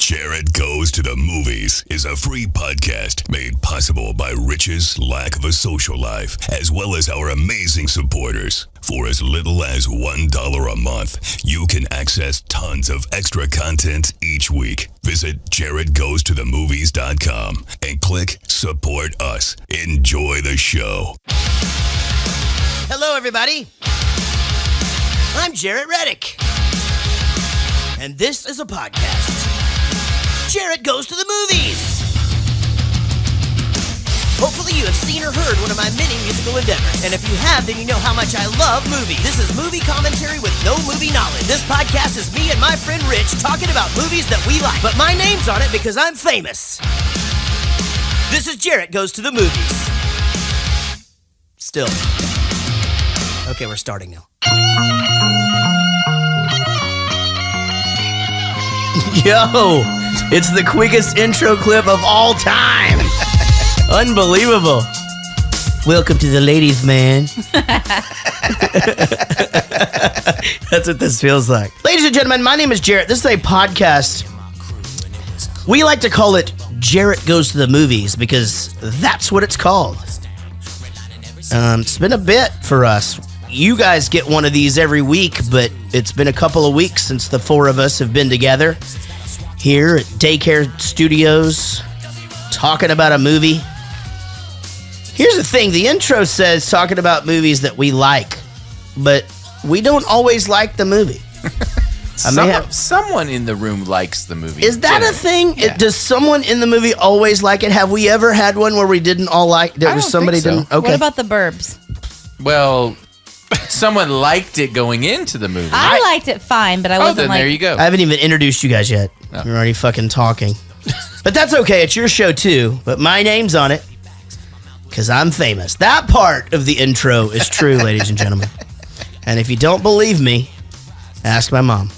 Jaret Goes to the Movies is a free podcast made possible by Rich's lack of a social life, as well as our amazing supporters. For as little as $1 a month, you can access tons of extra content each week. Visit JaretGoesToTheMovies.com and click Support Us. Enjoy the show. Hello, everybody. I'm Jaret Reddick. And this is a podcast. Jaret Goes to the Movies. Hopefully you have seen or heard one of my many musical endeavors. And if you have, then you know how much I love movies. This is movie commentary with no movie knowledge. This podcast is me and my friend Rich talking about movies that we like. But my name's on it because I'm famous. This is Jaret Goes to the Movies. Still. Okay, we're starting now. Yo, it's the quickest intro clip of all time. Unbelievable. Welcome to the ladies' man. That's what this feels like. Ladies and gentlemen, my name is Jaret. This is a podcast. We like to call it Jaret Goes to the Movies because that's what it's called. It's been a bit for us. You guys get one of these every week, but it's been a couple of weeks since the four of us have been together here at Daycare Studios talking about a movie. Here's the thing. The intro says talking about movies that we like, but we don't always like the movie. Someone in the room likes the movie. Is that a thing? Yeah. Does someone in the movie always like it? Have we ever had one where we didn't all like it? I don't think so. Didn't? Okay. What about The Burbs? Well, someone liked it going into the movie. I liked it fine, but I wasn't then like... there you go. I haven't even introduced you guys yet. No. You're already fucking talking. But that's okay. It's your show too. But my name's on it because I'm famous. That part of the intro is true, ladies and gentlemen. And if you don't believe me, ask my mom.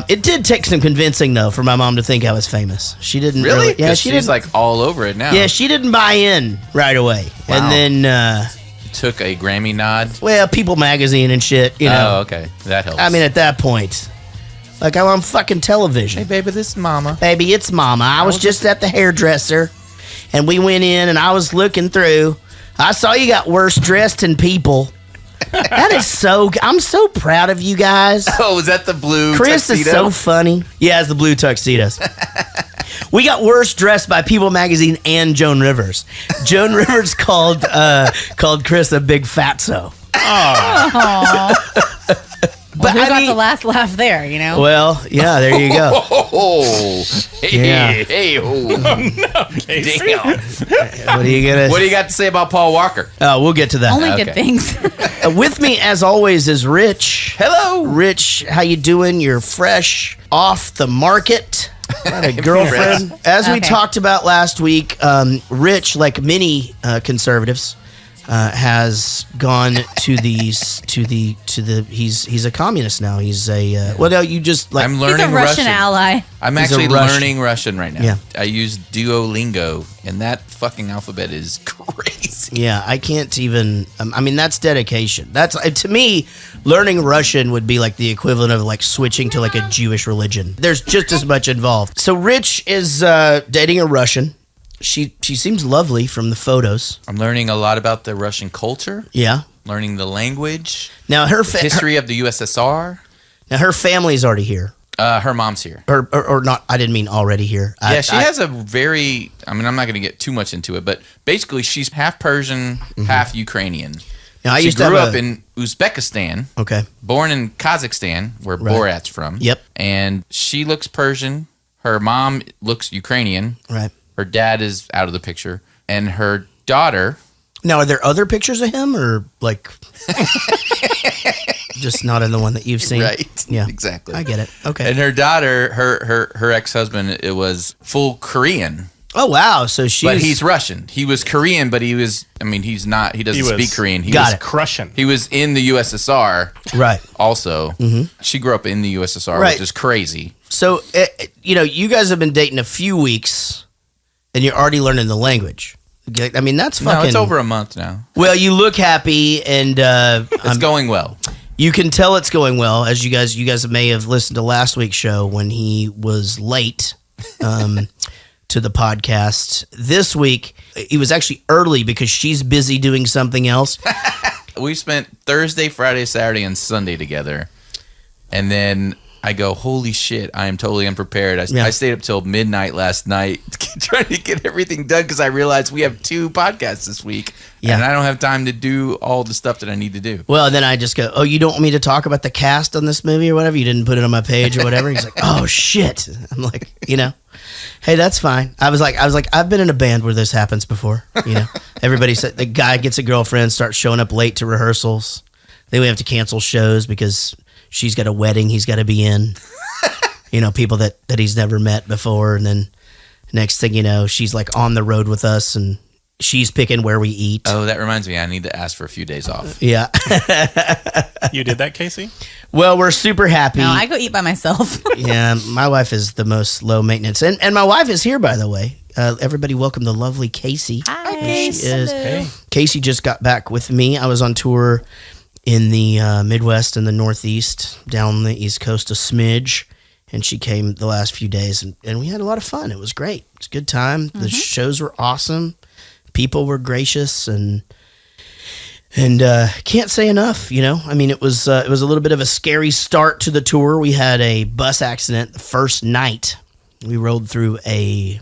It did take some convincing, though, for my mom to think I was famous. She didn't really? Yeah, she's like all over it now. Yeah, she didn't buy in right away. Wow. And then... took a Grammy nod? Well, People Magazine and shit, you know. Oh, okay. That helps. I mean, at that point, like, I'm on fucking television. Hey, baby, this is Mama. Baby, it's Mama. I was just at the hairdresser, and we went in, and I was looking through. I saw you got worse dressed than people. That is so... I'm so proud of you guys. Oh, was that the blue Chris tuxedo? Is so funny. Yeah, it's the blue tuxedos. We got worse dressed by People Magazine and Joan Rivers. Joan Rivers called Chris a big fatso. Aww. But who got the last laugh there, you know? Well, yeah, there you go. Oh, hey, Yeah. hey, oh. No, damn. What do you got to say about Paul Walker? Oh, we'll get to that. Only good things. With me, as always, is Rich. Hello. Rich, how you doing? You're fresh off the market. Got a girlfriend. As we talked about last week, Rich, like many conservatives, has gone to he's a communist now. He's a well, no, you just like I'm learning He's a Russian ally. I'm He's actually a Russian. learning Russian right now. Yeah. I use Duolingo, and that fucking alphabet is crazy. Yeah, I can't even. I mean, that's dedication. That's to me, learning Russian would be like the equivalent of like switching to like a Jewish religion. There's just as much involved. So Rich is dating a Russian. She seems lovely from the photos. I'm learning a lot about the Russian culture. Yeah. Learning the language. Now her history of the USSR. Now her family's already here. Her mom's here. Or not. I didn't mean already here. Yeah, she has a very. I mean, I'm not going to get too much into it, but basically, she's half Persian, half Ukrainian. Now, She grew up in Uzbekistan. Okay. Born in Kazakhstan, where Borat's from. Yep. And she looks Persian. Her mom looks Ukrainian. Right. Her dad is out of the picture, and her daughter. Now, are there other pictures of him, or like just not in the one that you've seen? Right. Yeah. Exactly. I get it. Okay. And her daughter, her ex-husband, it was full Korean. Oh wow! So she's. But he's Russian. He was Korean, but he was. I mean, he's not. He doesn't speak Korean. He got was it. Crushing. He was in the USSR. Right. Also, she grew up in the USSR, Right. which is crazy. So you guys have been dating a few weeks, and you're already learning the language. I mean, that's fucking. No, it's over a month now. Well, you look happy, and It's going well. You can tell it's going well, as you guys may have listened to last week's show when he was late to the podcast. This week, he was actually early because she's busy doing something else. We spent Thursday, Friday, Saturday, and Sunday together. And then I go, holy shit, I am totally unprepared. I stayed up till midnight last night trying to get everything done because I realized we have 2 podcasts this week. Yeah. And I don't have time to do all the stuff that I need to do. Well, then I just go, oh, you don't want me to talk about the cast on this movie or whatever? You didn't put it on my page or whatever? He's like, oh, shit. I'm like, hey, that's fine. I was like, I've been in a band where this happens before. Everybody said the guy gets a girlfriend, starts showing up late to rehearsals. Then we have to cancel shows because she's got a wedding he's got to be in. People that he's never met before. And then next thing you know, she's like on the road with us and she's picking where we eat. Oh, that reminds me. I need to ask for a few days off. Yeah. You did that, Casey? Well, we're super happy. No, I go eat by myself. Yeah, my wife is the most low maintenance. And my wife is here, by the way. Everybody welcome the lovely Casey. Hi. She is. Hey. Casey just got back with me. I was on tour in the Midwest and the Northeast, down the East Coast a smidge. And she came the last few days, and we had a lot of fun. It was great. It was a good time. The shows were awesome. People were gracious, and can't say enough. I mean, it was a little bit of a scary start to the tour. We had a bus accident the first night. We rolled through a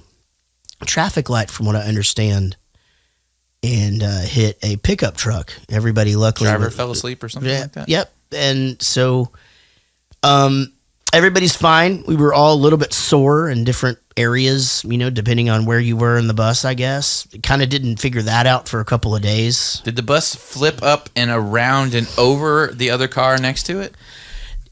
traffic light, from what I understand, and hit a pickup truck. Everybody, luckily, Driver fell asleep or something like that. Yep. And so, everybody's fine. We were all a little bit sore in different areas, depending on where you were in the bus, I guess. Kind of didn't figure that out for a couple of days. Did the bus flip up and around and over the other car next to it?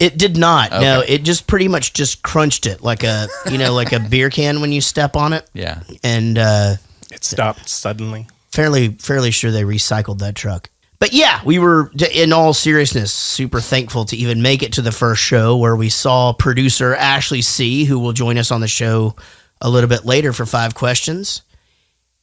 It did not. Okay. No, it just pretty much just crunched it like a, like a beer can when you step on it. Yeah. And It stopped suddenly. fairly sure they recycled that truck. But yeah, we were, in all seriousness, super thankful to even make it to the first show where we saw producer Ashley C., who will join us on the show a little bit later for 5 questions.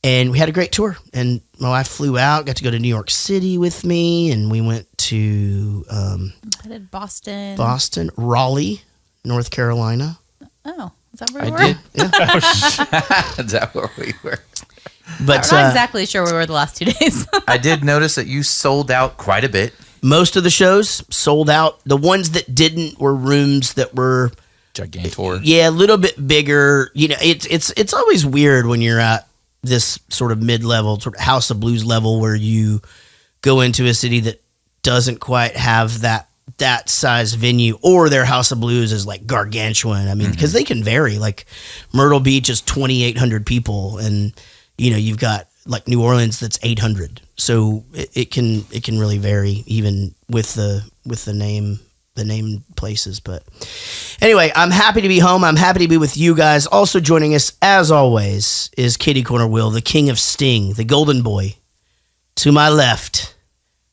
And we had a great tour. And my wife flew out, got to go to New York City with me, and we went to I did Boston. Raleigh, North Carolina. Oh, is that where we I were? did. Yeah. Is that where we were? But I'm not exactly sure where we were the last 2 days. I did notice that you sold out quite a bit. most of the shows sold out. The ones that didn't were rooms that were Gigantor. a little bit bigger. It's always weird when you're at this sort of mid-level, sort of House of Blues level, where you go into a city that doesn't quite have that size venue, or their House of Blues is like gargantuan. I mean, because they can vary. Like Myrtle Beach is 2,800 people, and you've got like New Orleans that's 800. So it can really vary even with the name places. But anyway, I'm happy to be home. I'm happy to be with you guys. Also joining us, as always, is Kitty Corner Will, the king of Sting, the golden boy. To my left,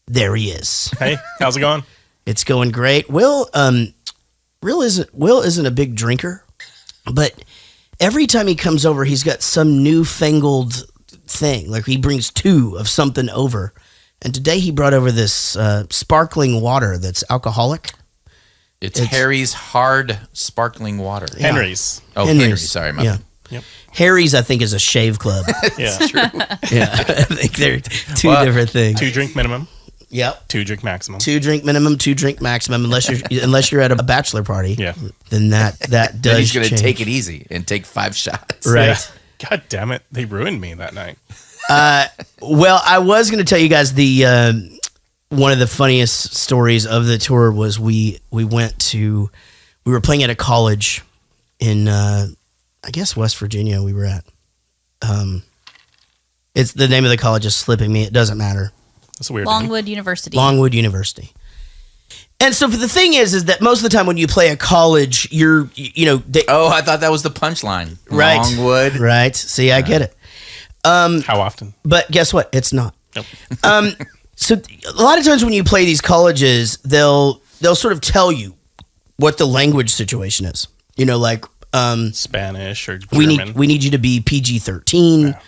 there he is. Hey, how's it going? It's going great. Will isn't a big drinker, but every time he comes over, he's got some newfangled thing. Like he brings 2 of something over. And today he brought over this sparkling water that's alcoholic. It's Harry's hard sparkling water. Yeah. Henry's. Oh, Henry's. Sorry, my bad. Yep. Harry's, I think, is a shave club. Yeah. True. Yeah, I think they're two different things. 2 drink minimum, Yep. 2 drink maximum. 2 drink minimum, 2 drink maximum. Unless you're at a bachelor party. Yeah. Then that does. Then he's going to change. take it easy and take 5 shots. Right. Yeah. God damn it. They ruined me that night. Well, I was going to tell you guys the one of the funniest stories of the tour was we were playing at a college in I guess West Virginia. We were at it's the name of the college is slipping me. It doesn't matter. That's a weird Longwood University. Longwood University. And so the thing is that most of the time when you play a college, Oh, I thought that was the punchline. Right. Longwood. Right. See, I get it. name. How often? But guess what? It's not. Nope. So a lot of times when you play these colleges, they'll sort of tell you what the language situation is. Like Spanish or we German. need you to be PG-13,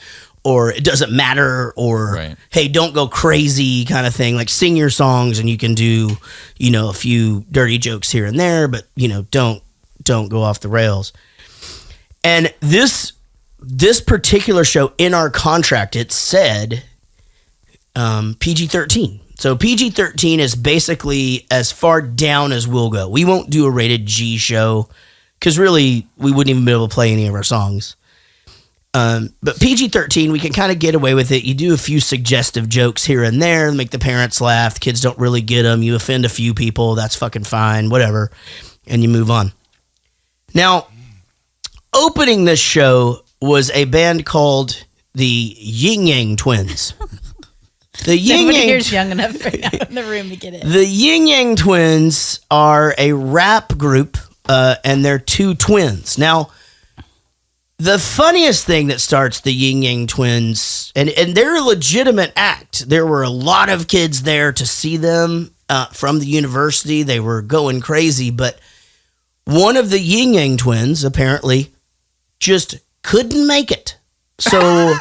or it doesn't matter, or Right. hey, don't go crazy kind of thing. Like sing your songs and you can do, a few dirty jokes here and there, but don't go off the rails. And this particular show in our contract, it said PG-13. So PG-13 is basically as far down as we'll go. We won't do a rated G show because really we wouldn't even be able to play any of our songs. But PG-13, we can kind of get away with it. You do a few suggestive jokes here and there, make the parents laugh. The kids don't really get them. You offend a few people. That's fucking fine, whatever. And you move on. Now, opening this show was a band called the Yin Yang Twins. The Yin Nobody Yang here's young enough right now in the room to get it. The Yin Yang Twins are a rap group, and they're two twins. Now, the funniest thing that starts the Yin Yang Twins, and they're a legitimate act. There were a lot of kids there to see them from the university. They were going crazy, but one of the Yin Yang Twins apparently just couldn't make it. So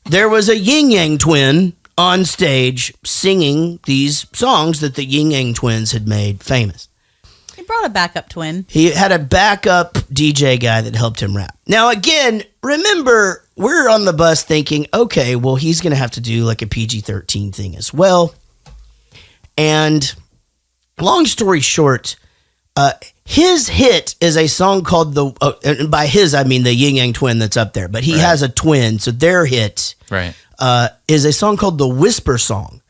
there was a Yin Yang Twin on stage singing these songs that the Yin Yang Twins had made famous. He brought a backup twin. He had a backup DJ guy that helped him rap. Now, again, remember, we're on the bus thinking, okay, well, he's going to have to do like a PG-13 thing as well. And long story short, his hit is a song called and by his, I mean the Yin Yang Twin that's up there, but he has a twin, so their hit is a song called The Whisper Song.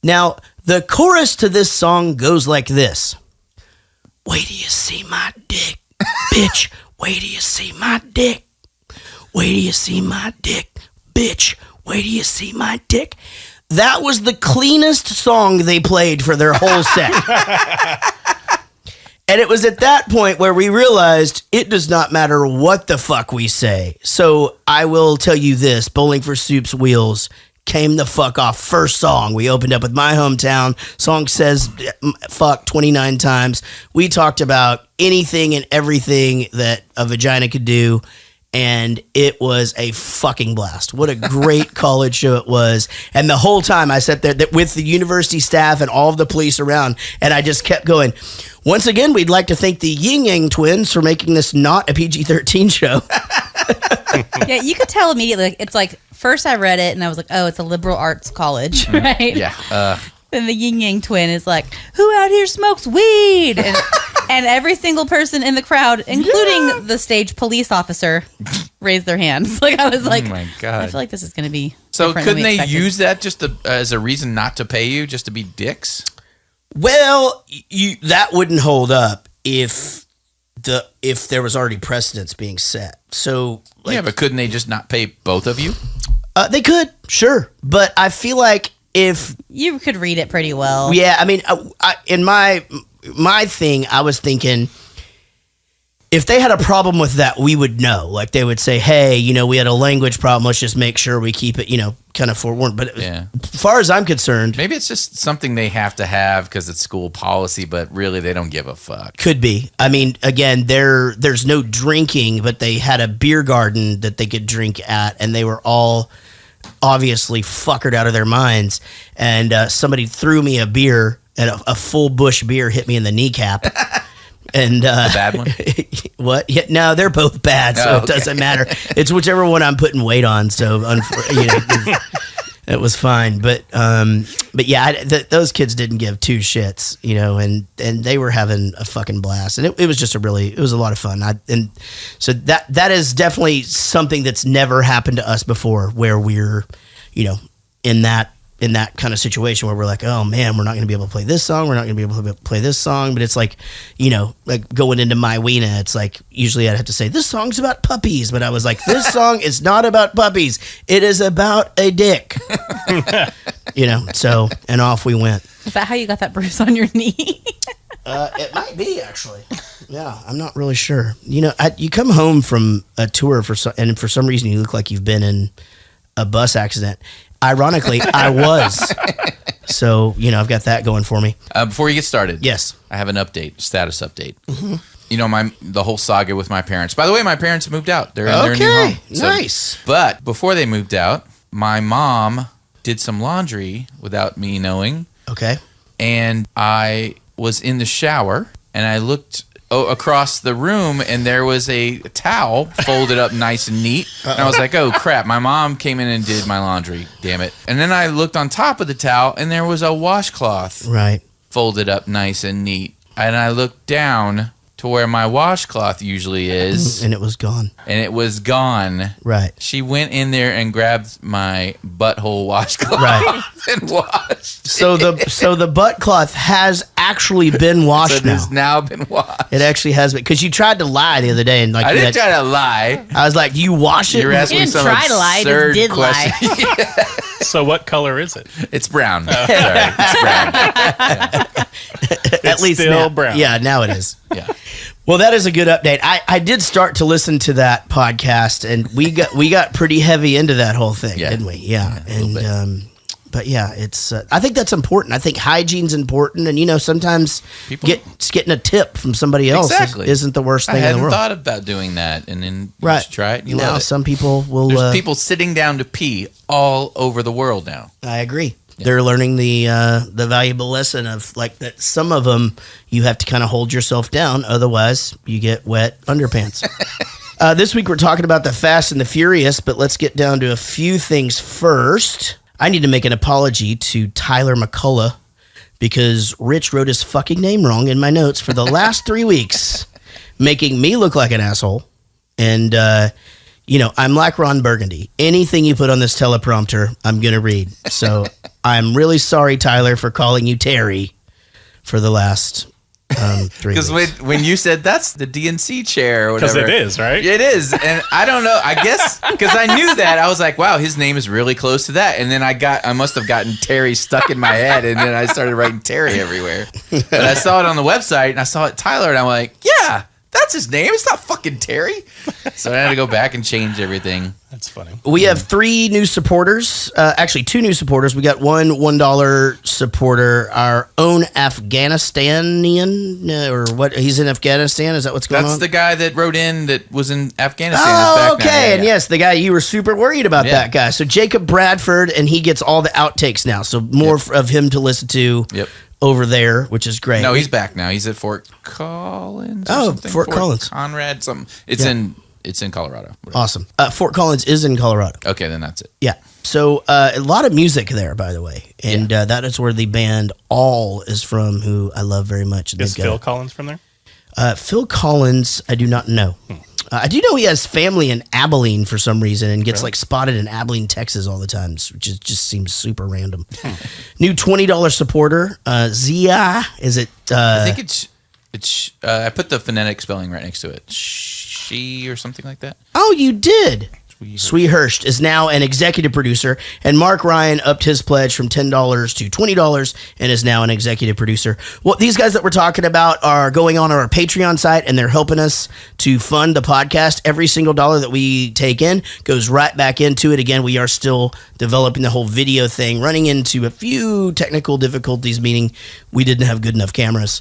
Now, the chorus to this song goes like this. Wait till you see my dick, bitch. Wait till you see my dick. Wait till you see my dick, bitch. Wait till you see my dick. That was the cleanest song they played for their whole set. And it was at that point where we realized it does not matter what the fuck we say. So I will tell you this, Bowling for Soup's Wheels came the fuck off. First song. We opened up with My Hometown. Song says fuck 29 times. We talked about anything and everything that a vagina could do. And it was a fucking blast. What a great college show it was. And the whole time I sat there with the university staff and all of the police around, and I just kept going. Once again, we'd like to thank the Yin Yang Twins for making this not a PG-13 show. Yeah, you could tell immediately. It's like, first I read it and I was like, oh, it's a liberal arts college, right? Yeah. Then the Yin Yang Twin is like, who out here smokes weed? And every single person in the crowd, including the stage police officer, raised their hands. Like, I was like, oh my God. I feel like this is going to be So different than couldn't we they expected. use that just as a reason not to pay you, just to be dicks? Well, that wouldn't hold up if there was already precedence being set. So Yeah, but couldn't they just not pay both of you? they could, sure, but I feel like if You could read it pretty well. yeah, I mean, in my thing, I was thinking if they had a problem with that, we would know. Like they would say, hey, we had a language problem. Let's just make sure we keep it, kind of forewarned. But as far as I'm concerned, Maybe it's just something they have to have because it's school policy, but really they don't give a fuck. could be. I mean, again, there's no drinking, but they had a beer garden that they could drink at, and they were all obviously fuckered out of their minds. And somebody threw me a beer, and a full bush beer hit me in the kneecap. And A bad one? What? Yeah, no, they're both bad, so it doesn't matter. It's whichever one I'm putting weight on. So, it was fine. But yeah, those kids didn't give two shits, and they were having a fucking blast, and it was just it was a lot of fun. And so that is definitely something that's never happened to us before, where we're, in that kind of situation where we're like, oh man, we're not going to be able to play this song. We're not going to be able to play this song. But it's like, like going into My Weena, it's like, usually I'd have to say, this song's about puppies. But I was like, this song is not about puppies. It is about a dick. So, and off we went. Is that how you got that bruise on your knee? It might be, actually. Yeah, I'm not really sure. You come home from a tour and for some reason you look like you've been in a bus accident. Ironically, I was. So, I've got that going for me. Before you get started, Yes. I have an status update. Mm-hmm. The whole saga with my parents. By the way, my parents moved out. They're in their new home. Nice. But before they moved out, my mom did some laundry without me knowing. Okay. And I was in the shower and I looked across the room and there was a towel folded up nice and neat. And I was like, oh crap, my mom came in and did my laundry, damn it. And then I looked on top of the towel and there was a washcloth folded up nice and neat. And I looked down to where my washcloth usually is. And it was gone. Right. She went in there and grabbed my butthole washcloth and washed. So the butt cloth has actually been washed now. It's now been washed. It actually has been, because you tried to lie the other day, and I didn't try to lie. I was like, "Do you wash it?" You're asking some try to lie, just did question. lie. So what color is it? It's brown. Sorry, it's brown. Yeah. At least still now. brown. Yeah, now it is. Yeah. Well, that is a good update. I did start to listen to that podcast, and we got pretty heavy into that whole thing, didn't we? Yeah, and but yeah, it's. I think that's important. I think hygiene's important, and sometimes getting a tip from somebody else isn't the worst thing in the world. I hadn't thought about doing that, and then you just try it. And you love it. Some people will. There's people sitting down to pee all over the world now. I agree. Yeah. They're learning the valuable lesson of that. Some of them you have to kind of hold yourself down, otherwise you get wet underpants. This week we're talking about the Fast and the Furious, but let's get down to a few things first. I need to make an apology to Tyler McCullough because Rich wrote his fucking name wrong in my notes for the last 3 weeks, making me look like an asshole. And, I'm like Ron Burgundy. Anything you put on this teleprompter, I'm going to read. So I'm really sorry, Tyler, for calling you Terry for the last 3 weeks. Because when you said that's the DNC chair or whatever. Because it is, right? It is. And I don't know. I guess because I knew that. I was like, wow, his name is really close to that. And then I must have gotten Terry stuck in my head. And then I started writing Terry everywhere. But I saw it on the website and I saw it Tyler. And I'm like, yeah, that's his name. It's not fucking Terry. So I had to go back and change everything. That's funny. We have 3 new supporters. Actually, 2 new supporters. We got one $1 supporter, our own Afghanistanian, or what? He's in Afghanistan. Is that what's going on? That's the guy that wrote in that was in Afghanistan. Oh, okay. And yes, the guy you were super worried about that guy. So Jacob Bradford, and he gets all the outtakes now. So more of him to listen to. Over there, which is great. No, he's back now. He's at Fort Collins. Fort Collins, Conrad, something. It's in Colorado. Whatever. Awesome. Fort Collins is in Colorado. Okay, then that's it. Yeah. So a lot of music there, by the way, and that is where the band All is from, who I love very much. Is Phil Collins from there? Phil Collins, I do not know. I do know he has family in Abilene for some reason and gets spotted in Abilene, Texas all the time, which just seems super random. New $20 supporter, Zia. Is it? I think it's. I put the phonetic spelling right next to it. She or something like that. Oh, you did. Sweehurst is now an executive producer, and Mark Ryan upped his pledge from $10 to $20 and is now an executive producer. Well, these guys that we're talking about are going on our Patreon site, and they're helping us to fund the podcast. Every single dollar that we take in goes right back into it. Again, we are still developing the whole video thing, running into a few technical difficulties, meaning we didn't have good enough cameras,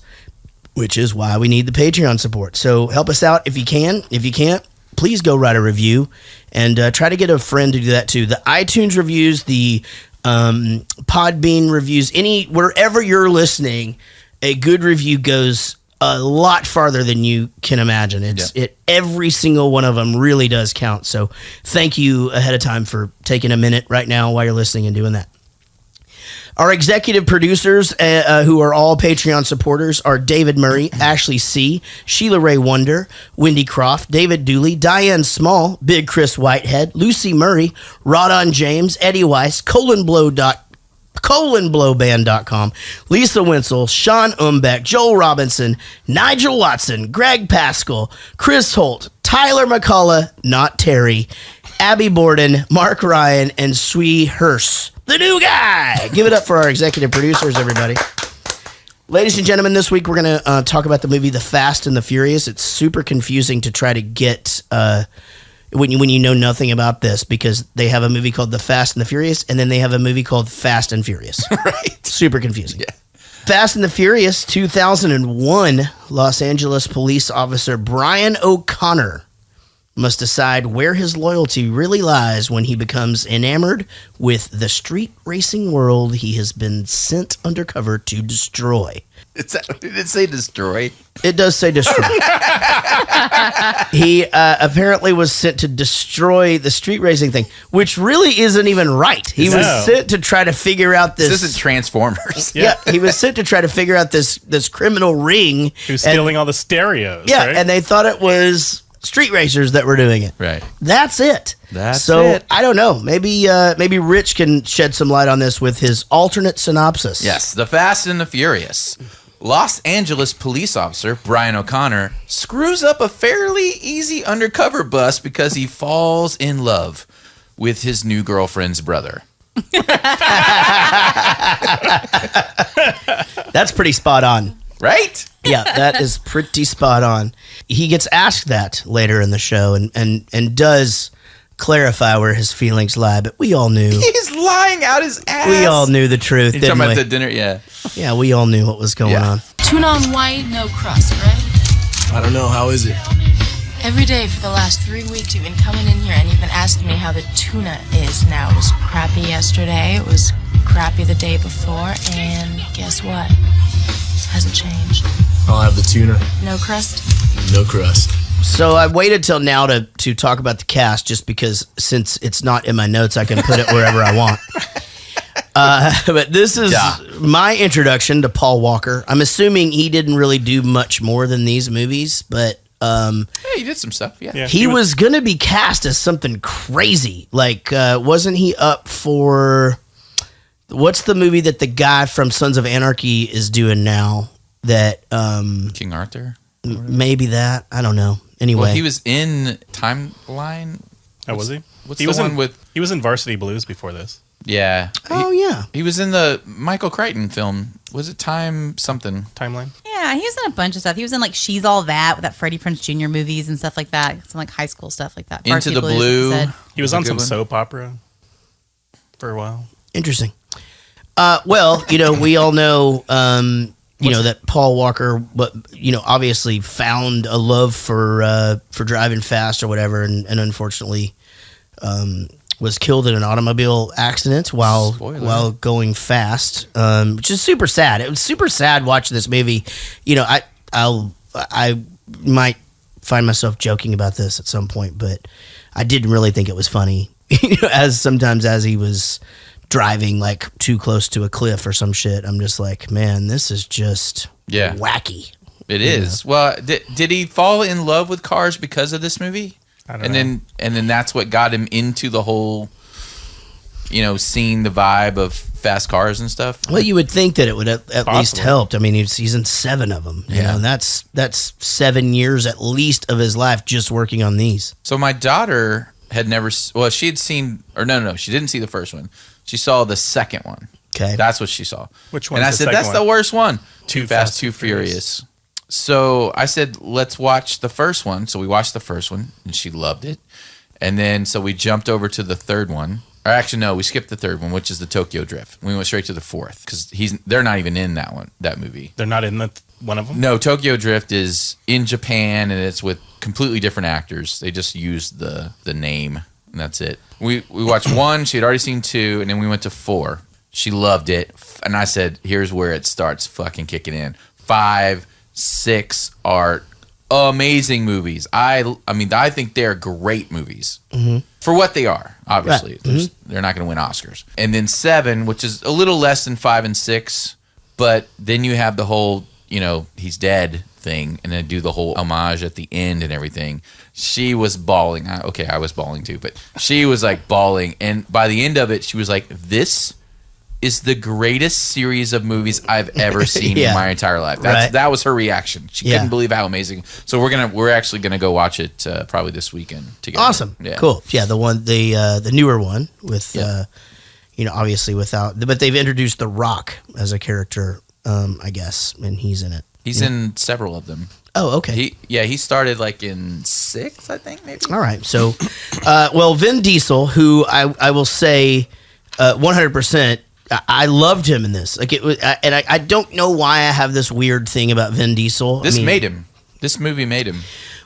which is why we need the Patreon support. So help us out if you can. If you can't, please go write a review and try to get a friend to do that too. The iTunes reviews, the Podbean reviews, wherever you're listening, a good review goes a lot farther than you can imagine. Every single one of them really does count. So thank you ahead of time for taking a minute right now while you're listening and doing that. Our executive producers, who are all Patreon supporters, are David Murray, Ashley C., Sheila Ray Wonder, Wendy Croft, David Dooley, Diane Small, Big Chris Whitehead, Lucy Murray, Rodon James, Eddie Weiss, colonblowband.com, Lisa Wenzel, Sean Umbeck, Joel Robinson, Nigel Watson, Greg Pascal, Chris Holt, Tyler McCullough, not Terry, Abby Borden, Mark Ryan, and Sweehurst, the new guy. Give it up for our executive producers, everybody. Ladies and gentlemen, this week we're going to talk about the movie The Fast and the Furious. It's super confusing to try to get when you know nothing about this, because they have a movie called The Fast and the Furious, and then they have a movie called Fast and Furious. Right. Super confusing. Yeah. Fast and the Furious, 2001, Los Angeles police officer Brian O'Connor must decide where his loyalty really lies when he becomes enamored with the street racing world he has been sent undercover to destroy. Did it say destroy? It does say destroy. He apparently was sent to destroy the street racing thing, which really isn't even right. He was sent to try to figure out this. This isn't Transformers. Yeah, he was sent to try to figure out this criminal ring. Who's stealing all the stereos? Yeah, right? and they thought it was street racers that were doing it. Right. That's it. That's it. I don't know. Maybe Rich can shed some light on this with his alternate synopsis. Yes, The Fast and the Furious. Los Angeles police officer Brian O'Connor screws up a fairly easy undercover bust because he falls in love with his new girlfriend's brother. That's pretty spot on. Right? Yeah, that is pretty spot on. He gets asked that later in the show and does clarify where his feelings lie, but we all knew. He's lying out his ass. We all knew the truth, You're didn't talking we? about the dinner, yeah. Yeah, we all knew what was going on. Tuna on white, no crust, right? I don't know. How is it? Every day for the last 3 weeks, you've been coming in here and you've been asking me how the tuna is now. It was crappy yesterday, it was crappy the day before, and guess what? Hasn't changed. I'll have the tuna. No crust? No crust. So I waited till now to talk about the cast, just because since it's not in my notes, I can put it wherever I want. But this is my introduction to Paul Walker. I'm assuming he didn't really do much more than these movies, but Yeah, he did some stuff, yeah. he was going to be cast as something crazy. Like, wasn't he up for... What's the movie that the guy from Sons of Anarchy is doing now? That King Arthur? maybe that. I don't know. Anyway, Well, he was in Timeline. Oh, was he? What's he the was one in, with... He was in Varsity Blues before this. Yeah. yeah. He was in the Michael Crichton film. Was it Time something? Timeline. Yeah, he was in a bunch of stuff. He was in like She's All That with that Freddie Prinze Jr. movies and stuff like that. Some like high school stuff like that. Into Varsity the Blues, Blue. like I said. He was a on good some one. soap opera for a while. Interesting. Well, we all know, that Paul Walker, but obviously found a love for driving fast or whatever, and unfortunately, was killed in an automobile accident while going fast, which is super sad. It was super sad watching this movie. I might find myself joking about this at some point, but I didn't really think it was funny. As he was driving like too close to a cliff or some shit, I'm just like, man, this is just wacky. It is. Well, did he fall in love with cars because of this movie? I don't know. And then that's what got him into the whole, seeing the vibe of fast cars and stuff. Well, you would think that it would at least Possibly. helped. I mean, he's in 7 of them. You know, and that's 7 years at least of his life just working on these. So my daughter had never. Well, she had seen, or no, she didn't see the first one. She saw the second one. Okay. That's what she saw. Which And one's I the said, second that's one? the worst one. Too Too Fast, Too Furious. So I said, let's watch the first one. So we watched the first one, and she loved it. And then, so we jumped over to the third one. Or actually, no, we skipped the third one, which is the Tokyo Drift. We went straight to the fourth, because they're not even in that movie. They're not in one of them? No, Tokyo Drift is in Japan, and it's with completely different actors. They just used the name, and that's it. We watched 1. She had already seen 2, and then we went to 4. She loved it, and I said, here's where it starts fucking kicking in. 5, 6 are amazing movies. I mean, I think they're great movies for what they are. Obviously, Right. They're not going to win Oscars. And then 7, which is a little less than 5 and 6, but then you have the whole, he's dead thing, and then do the whole homage at the end and everything. She was bawling. I was bawling too, but she was like bawling. And by the end of it, she was like, "This is the greatest series of movies I've ever seen in my entire life." That was her reaction. She couldn't believe how amazing. So we're actually gonna go watch it probably this weekend together. Awesome. Yeah. Cool. Yeah, the newer one with obviously but they've introduced The Rock as a character, I guess, and he's in it. He's in several of them. Oh, okay. He started like in 6, I think, maybe. All right. So, Vin Diesel, who I will say 100%, I loved him in this. Like it was, and I don't know why I have this weird thing about Vin Diesel. This made him. This movie made him.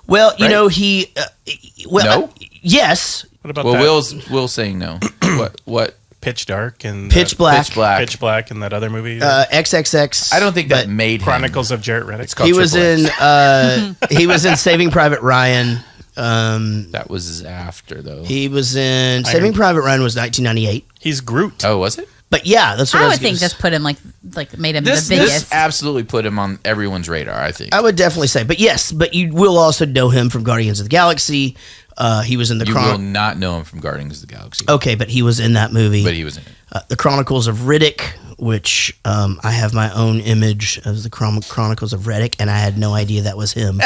Well, you Right? know, No? Yes. What about Well, that? Will's saying no. What? Pitch Dark and Pitch Black. Pitch Black. Pitch Black and that other movie. XXX. I don't think that but made him. Chronicles of Jaret Reddick. It's called He was Triple in. X. He was in Saving Private Ryan. That was after though. He was in Saving Private Ryan was 1998. He's Groot. Oh, was it? But yeah, that's what I I was would think gonna this put him like made him This the biggest. this absolutely put him on everyone's radar. I think. I would definitely say, but yes, but you will also know him from Guardians of the Galaxy. He was in the You will not know him from Guardians of the Galaxy. Okay, but he was in that movie. But he was in it. The Chronicles of Riddick, which I have my own image of the Chronicles of Riddick, and I had no idea that was him.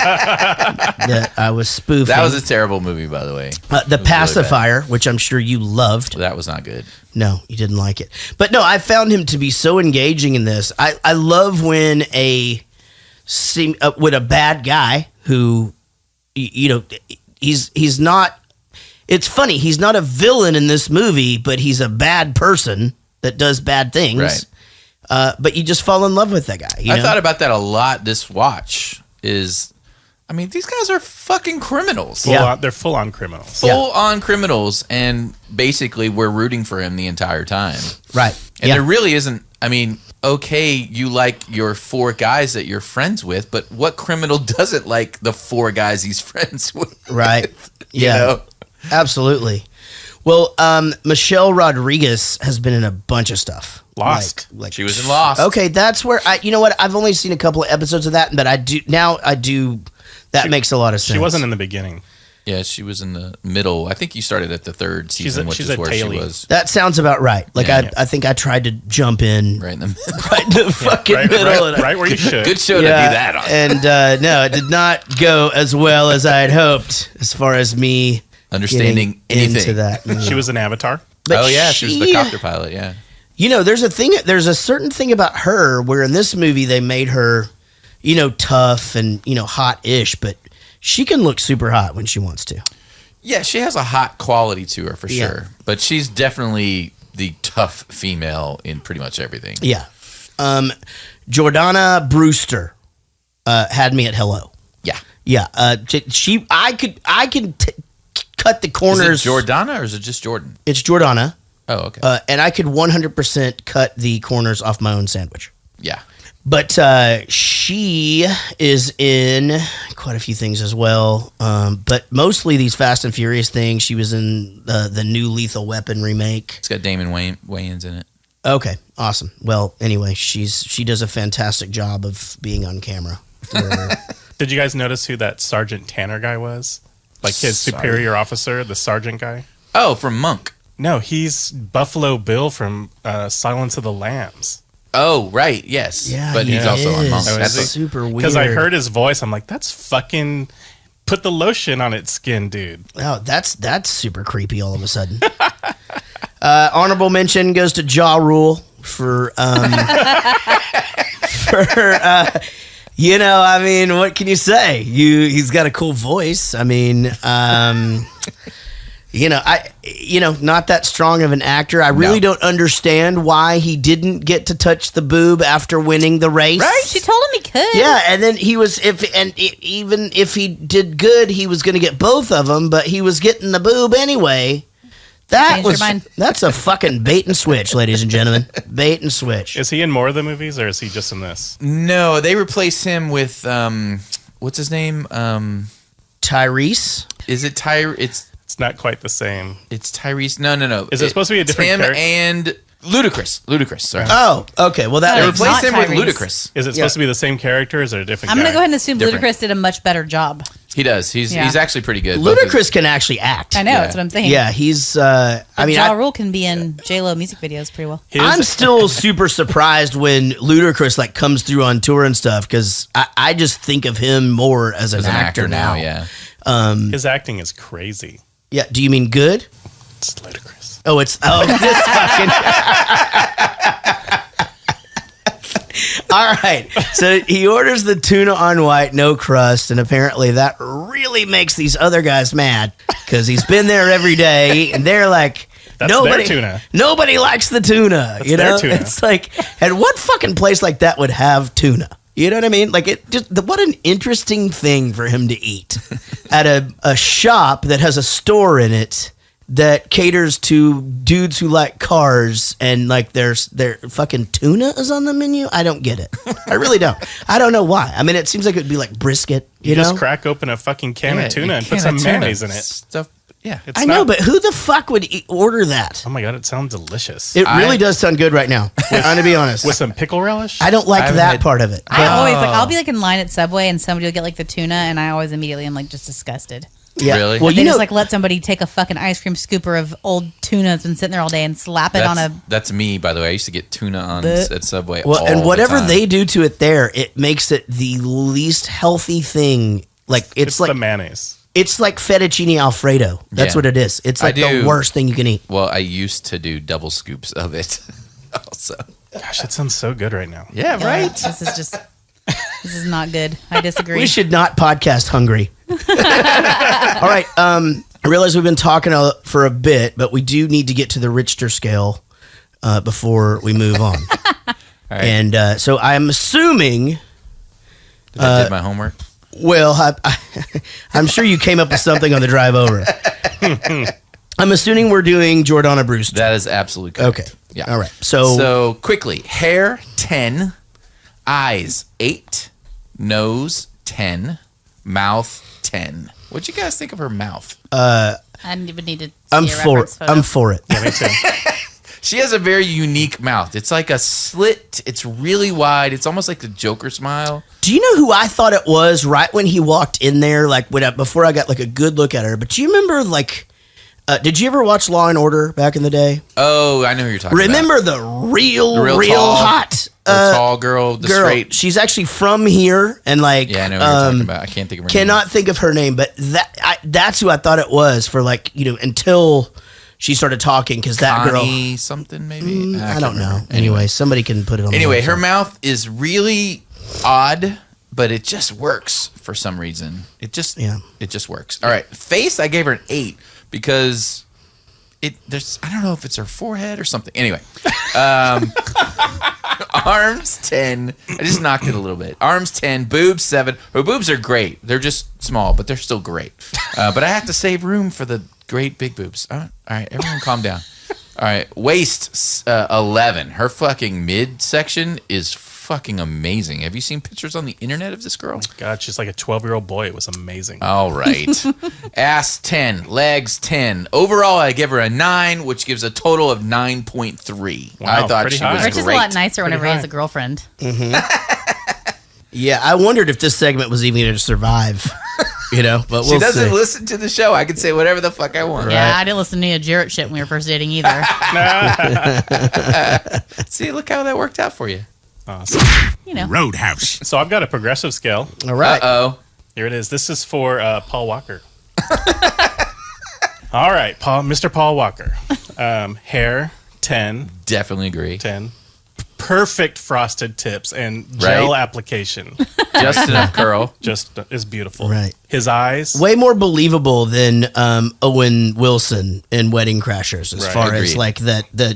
That I was spoofing. That was a terrible movie, by the way. The Pacifier, which I'm sure you loved. That was not good. No, you didn't like it. But no, I found him to be so engaging in this. I love when with a bad guy who, you know, he's not. It's funny. He's not a villain in this movie, but he's a bad person that does bad things. Right. But you just fall in love with that guy. I thought about that a lot this watch. These guys are fucking criminals. They're full on criminals. Full on criminals, and basically we're rooting for him the entire time. Right. And there really isn't. I mean, okay, you like your four guys that you're friends with, but what criminal doesn't like the four guys he's friends with? Right. You Yeah. know? Absolutely. Well, Michelle Rodriguez has been in a bunch of stuff. Lost. Like She was in Lost. Okay, that's where you know what? I've only seen a couple of episodes of that, but I do. That makes a lot of sense. She wasn't in the beginning. Yeah, she was in the middle. I think you started at the third season, which she's is a where she tailie. was. That sounds about right. Like Yeah. I think I tried to jump in Right in the middle. right in the fucking middle. and I- Right where you should. Good show to do that on. And no, it did not go as well as I had hoped as far as me Understanding getting anything. into that. She was an Avatar. But Oh yeah, she was the copter pilot. Yeah. You know, there's a certain thing about her where in this movie they made her, you know, tough and, you know, hot-ish, but she can look super hot when she wants to. Yeah, she has a hot quality to her for Yeah. sure. But she's definitely the tough female in pretty much everything. Yeah. Jordana Brewster had me at hello. Yeah. Yeah. I could cut the Is corners. it Jordana or is it just Jordan? It's Jordana. Oh, okay. And I could 100% cut the corners off my own sandwich. Yeah. But she is in quite a few things as well. But mostly these Fast and Furious things. She was in the new Lethal Weapon remake. It's got Damon Wayans in it. Okay, awesome. Well, anyway, she does a fantastic job of being on camera. Did you guys notice who that Sergeant Tanner guy was? Like his superior officer, the sergeant guy? Oh, from Monk. No, he's Buffalo Bill from Silence of the Lambs. Oh, right. Yes. Yeah, But he's he also on Monk. is. Oh, That's is a- he? Super weird. Because I heard his voice, I'm like, that's fucking put the lotion on its skin, dude. Oh, that's super creepy all of a sudden. Honorable mention goes to Ja Rule for you know, I mean, what can you say? He's got a cool voice. I mean, not that strong of an actor. I really don't understand why he didn't get to touch the boob after winning the race. Right? She told him he could. Yeah, and then even if he did good, he was going to get both of them, but he was getting the boob anyway. Changed your mind. That's a fucking bait and switch, ladies and gentlemen. Bait and switch. Is he in more of the movies or is he just in this? No, they replaced him with what's his name? Tyrese? Is it Ty? It's not quite the same. It's Tyrese. No. Is it supposed to be a different Tim character? and Ludacris. Sorry. Oh, okay. Well, that They it's replaced not him with Tyrese. Ludacris. Is it supposed to be the same character or is it a different I'm going to guy? go ahead and assume Different. Ludacris did a much better job. He does. He's Yeah. actually pretty good. Both of- Ludacris can actually act. I know, Yeah. that's what I'm saying. Yeah, he's. I mean, Ja Rule can be in J-Lo music videos pretty well. I'm still super surprised when Ludacris like comes through on tour and stuff because I just think of him more as an actor now. Yeah. His acting is crazy. Yeah. Do you mean good? It's ludicrous. Oh, it's this fucking. All right. So he orders the tuna on white, no crust, and apparently that really makes these other guys mad because he's been there every day, and they're like, That's nobody, their tuna. Nobody likes the tuna. That's you know, their tuna. it's like, and what fucking place like that would have tuna? You know what I mean? Like what an interesting thing for him to eat at a shop that has a store in it that caters to dudes who like cars, and like their fucking tuna is on the menu. I don't get it. I really don't. I don't know why. I mean, it seems like it'd be like brisket. You know? Just crack open a fucking can of tuna and put some mayonnaise in it. Stuff. Yeah, I know, but who the fuck would order that? Oh my god, it sounds delicious. It really does sound good right now. I'm gonna be honest. With some pickle relish. I don't like that part of it. I always I'll be like in line at Subway and somebody will get like the tuna, and I always immediately am like just disgusted. Yeah. Really? Well, They just like let somebody take a fucking ice cream scooper of old tuna that's been sitting there all day and slap it on a. That's me, by the way. I used to get tuna at Subway. Well, and all whatever the time. they do to it there, it makes it the least healthy thing. Like it's like the mayonnaise. It's like fettuccine Alfredo. That's what it is. It's like the worst thing you can eat. Well, I used to do double scoops of it. Also, gosh, that sounds so good right now. Yeah, right. This is not good. I disagree. We should not podcast hungry. All right. I realize we've been talking for a bit, but we do need to get to the Richter scale before we move on. All right. And so I'm assuming. I did my homework. Well, I'm sure you came up with something on the drive over. I'm assuming we're doing Jordana Brewster. That is absolutely correct. Okay. Yeah. All right. So quickly, hair 10, eyes 8, nose 10, mouth 10. What'd you guys think of her mouth? I would need to. I'm for it. Yeah, me too. She has a very unique mouth. It's like a slit. It's really wide. It's almost like the Joker smile. Do you know who I thought it was right when he walked in there? Like before I got like a good look at her. But do you remember like? Did you ever watch Law and Order back in the day? Oh, I know who you're talking Remember about. the real tall, hot tall girl, the straight. She's actually from here, and like Yeah, I know who you're talking about. I can't think of her name. Cannot think of her name, but that's who I thought it was for like until she started talking, because that Connie girl something maybe. I don't know. remember. Anyway, somebody can put it on. Anyway, the her mouth is really odd, but it just works for some reason. It just works. All right, face. I gave her an 8 because there's I don't know if it's her forehead or something. Anyway, arms 10. I just knocked it a little bit. Arms 10, boobs 7. Her boobs are great. They're just small, but they're still great. But I have to save room for the great big boobs. All right, everyone, calm down. All right, waist 11. Her fucking mid section is fucking amazing. Have you seen pictures on the internet of this girl? God, she's like a 12-year-old boy. It was amazing. All right. Ass 10, legs 10. Overall, I give her a 9, which gives a total of 9.3. Wow, I thought pretty she high. was Rich is a great. lot nicer whenever he high. has a girlfriend. Yeah, I wondered if this segment was even going to survive. But we'll She doesn't see. listen to the show. I can say whatever the fuck I want. Yeah, I didn't listen to any of Jaret shit when we were first dating either. See, look how that worked out for you. Awesome. Roadhouse. So I've got a progressive scale. All right. Uh-oh. Here it is. This is for Paul Walker. All right, Mr. Paul Walker. Hair 10. Definitely agree. 10. Perfect frosted tips and gel Right. application. Just enough curl. Just is beautiful. Right. His eyes. Way more believable than Owen Wilson in Wedding Crashers, as Right. far as Agreed. like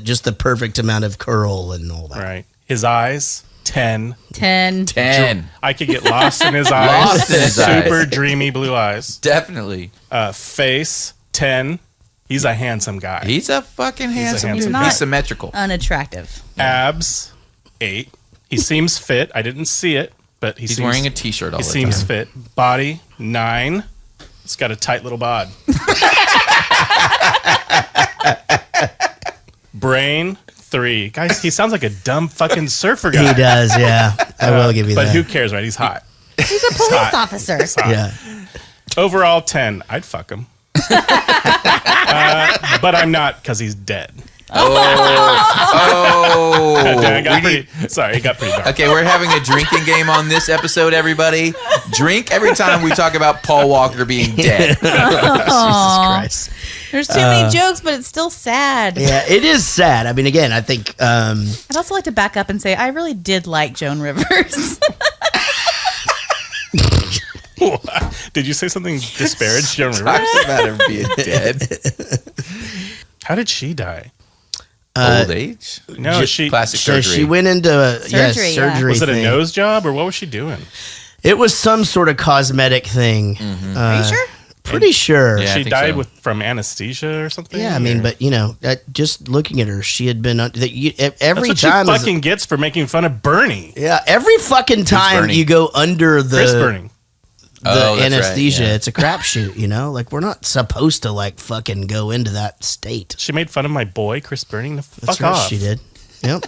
just the perfect amount of curl and all that. Right. His eyes 10. 10. 10. I could get lost in his eyes. Lost in his Super eyes. dreamy blue eyes. Definitely. Face 10. He's a handsome guy. He's a fucking handsome dude. Not- He's symmetrical. Unattractive. Abs 8. He seems fit. I didn't see it, but He's wearing a t-shirt all He the seems time. fit. Body 9. He's got a tight little bod. Brain 3. Guys, he sounds like a dumb fucking surfer guy. He does, yeah. I will give you But that. who cares, right? He's hot. He's a police officer. He's hot. Yeah. Overall 10. I'd fuck him. But I'm not, because he's dead. Oh. I got sorry, it got pretty dark. Okay, we're having a drinking game on this episode, everybody. Drink every time we talk about Paul Walker being dead. Jesus Christ. There's too many jokes, but it's still sad. Yeah, it is sad. I mean, again, I think I'd also like to back up and say I really did like Joan Rivers. Did you say something disparaged, Joan Rivers? Talks about him being dead. How did she die? Old age? No, Plastic So surgery. she went into Surgery, yeah. surgery. was it a thing. nose job or what was she doing? It was some sort of cosmetic thing. Are you sure? Pretty sure. Yeah, I She think died so. from anesthesia or something. Yeah, I mean, or- but just looking at her, she had been every that's what time. she fucking gets for making fun of Bernie. Every fucking time Bernie? you go under Chris the Burning. Oh, that's anesthesia, right, yeah. it's a crapshoot. Like we're not supposed to like fucking go into that state. She made fun of my boy, Chris Burning. The That's fuck right, off. she did. Yep,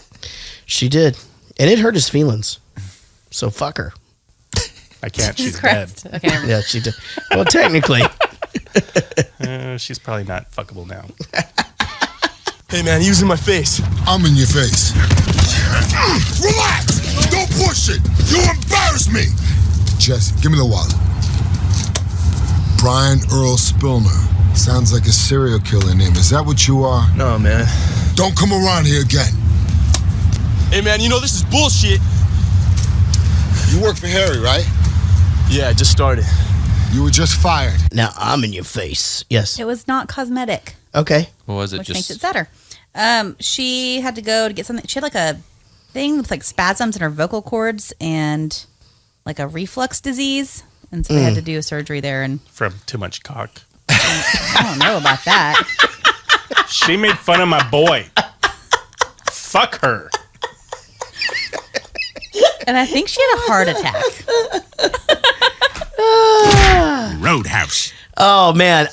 she did, and it hurt his feelings. So fuck her. I can't. Jesus She's dead. Christ. Okay, never mind. Yeah, she did. Well, technically, She's probably not fuckable now. Hey man, he was in my face. I'm in your face. Relax! Don't push it! You embarrass me! Jesse, give me the wallet. Brian Earl Spillner. Sounds like a serial killer name. Is that what you are? No man. Don't come around here again. Hey man, you know this is bullshit. You work for Harry, right? Yeah, I just started. You were just fired. now I'm in your face. Yes. It was not cosmetic, Okay. What was it? which Just makes it sadder. She had to go to get something. She had like a thing with like spasms in her vocal cords and like a reflux disease. And so they had to do a surgery there. And From too much cock. I don't know about that. She made fun of my boy. Fuck her. And I think she had a heart attack. Roadhouse. Oh man,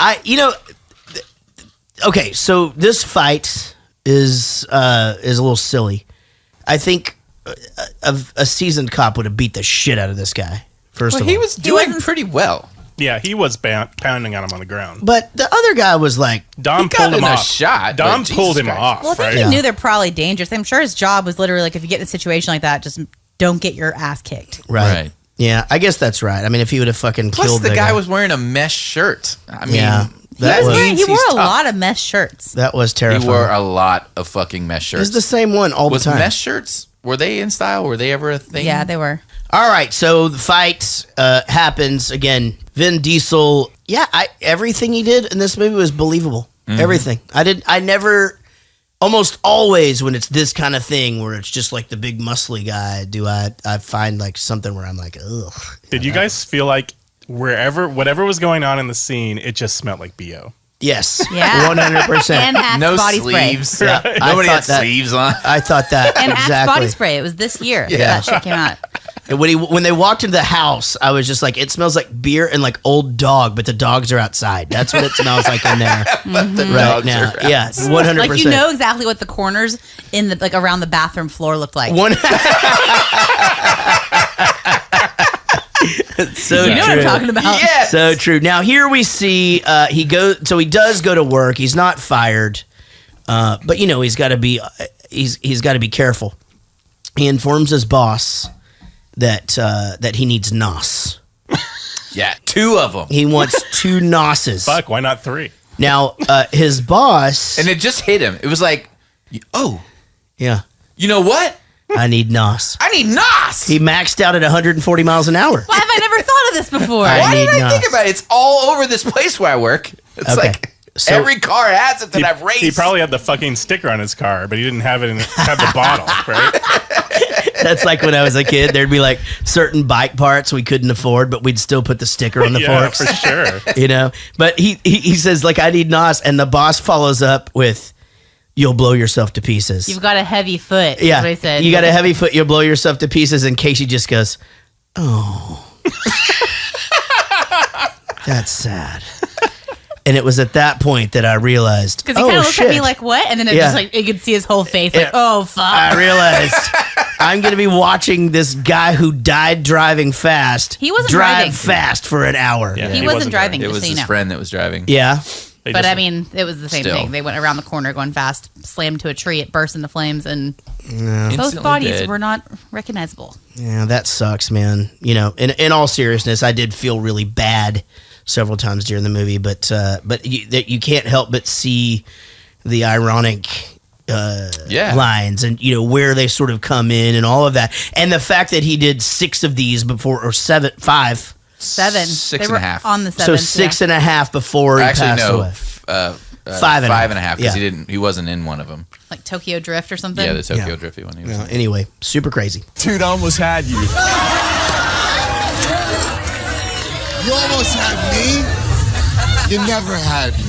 okay, so this fight is a little silly. I think a seasoned cop would have beat the shit out of this guy. First well, of all, he was doing pretty well. Yeah, he was pounding on him on the ground. but the other guy was like, Dom He got pulled him in a off. shot, Dom but pulled Jesus him Christ. off. Well, I think right? he Yeah. knew they're probably dangerous. I'm sure his job was literally like, if you get in a situation like that, just don't get your ass kicked. right. Yeah, I guess that's right. I mean, if he would have fucking Plus, killed the guy was wearing a mesh shirt. I mean, Yeah, that was- means He wore he's a tough. lot of mesh shirts. that was He terrifying. wore a lot of fucking mesh shirts. It's the same one all Was the time. mesh shirts? Were they in style? Were they ever a thing? Yeah, they were. All right, so the fight happens again. Vin Diesel, everything he did in this movie was believable. Mm-hmm. Everything. I never, almost always when it's this kind of thing where it's just like the big muscly guy, I find like something where I'm like, ugh. Did you guys feel like whatever was going on in the scene, it just smelled like BO? Yes. Yeah. 100%. And Axe No body sleeves. spray. Yeah, I Nobody thought had that. sleeves on. I thought that And Axe exactly. body spray. It was this year Yeah. that shit came out. And when they walked into the house, I was just like, it smells like beer and like old dog, but the dogs are outside. That's what it smells like in there The right dogs now. are out. Yeah, 100%. Like you know exactly what the corners in the like around the bathroom floor looked like. One. So you know what I'm talking about. Yes. So true. Now here we see he does go to work. He's not fired, but he's got to be he's got to be careful. He informs his boss that he needs nos. Yeah, 2 of them. He wants 2 nosses. Fuck, why not 3? Now his boss, And it just hit him. It was like, oh, yeah, you know what? I need nos. I need NOS. He maxed out at 140 miles an hour. Why have I never thought of this before? Why need did I NOS. think about it? It's all over this place where I work. It's Okay. like So- every car has it that I've raced. He probably had the fucking sticker on his car, but he didn't have it have the bottle, right? That's like when I was a kid. There'd be like certain bike parts we couldn't afford, but we'd still put the sticker on the Yeah, forks. for sure. But he says like, I need nos, and the boss follows up with, you'll blow yourself to pieces. You've got a heavy foot. Yeah, That's what I said. you got a heavy foot, you'll blow yourself to pieces. And Casey just goes, oh, that's sad. And it was at that point that I realized, Because he kind of looked shit. at me like, what? And then it Yeah. just like, you could see his whole face like, Yeah. oh, fuck. I realized I'm going to be watching this guy who died driving fast. He wasn't drive driving. fast for an hour. Yeah, he wasn't driving, it just was so you his know. friend that was driving. Yeah. They But just- I mean, it was the same Still. thing. They went around the corner going fast, slammed to a tree, it burst into flames, and Instantly both bodies dead. were not recognizable. Yeah, that sucks, man. In all seriousness, I did feel really bad several times during the movie, but you can't help but see the ironic lines and where they sort of come in and all of that, and the fact that he did 6 of these before, or 5. 7. Six They and were a half. on the So 7th. 6.5 before he Actually, passed no. away. 5.5. because he wasn't in one of them. Like Tokyo Drift or something. Yeah, the Tokyo Drifty one. He was in. Anyway, super crazy. Dude, I almost had you. You almost had me. You never had me.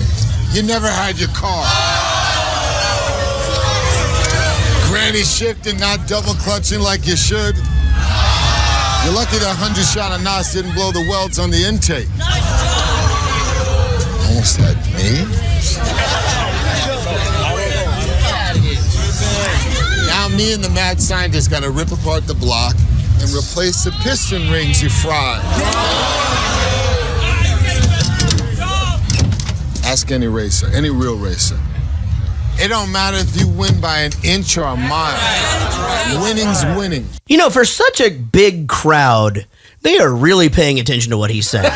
You never had your car. Granny shifting, not double clutching like you should. You're lucky that 100 shot of Nas didn't blow the welds on the intake. Almost had me. Now me and the mad scientist got to rip apart the block and replace the piston rings you fried. Ask any racer, any real racer. It don't matter if you win by an inch or a mile. Winning's winning. You know, for such a big crowd, they are really paying attention to what he's saying.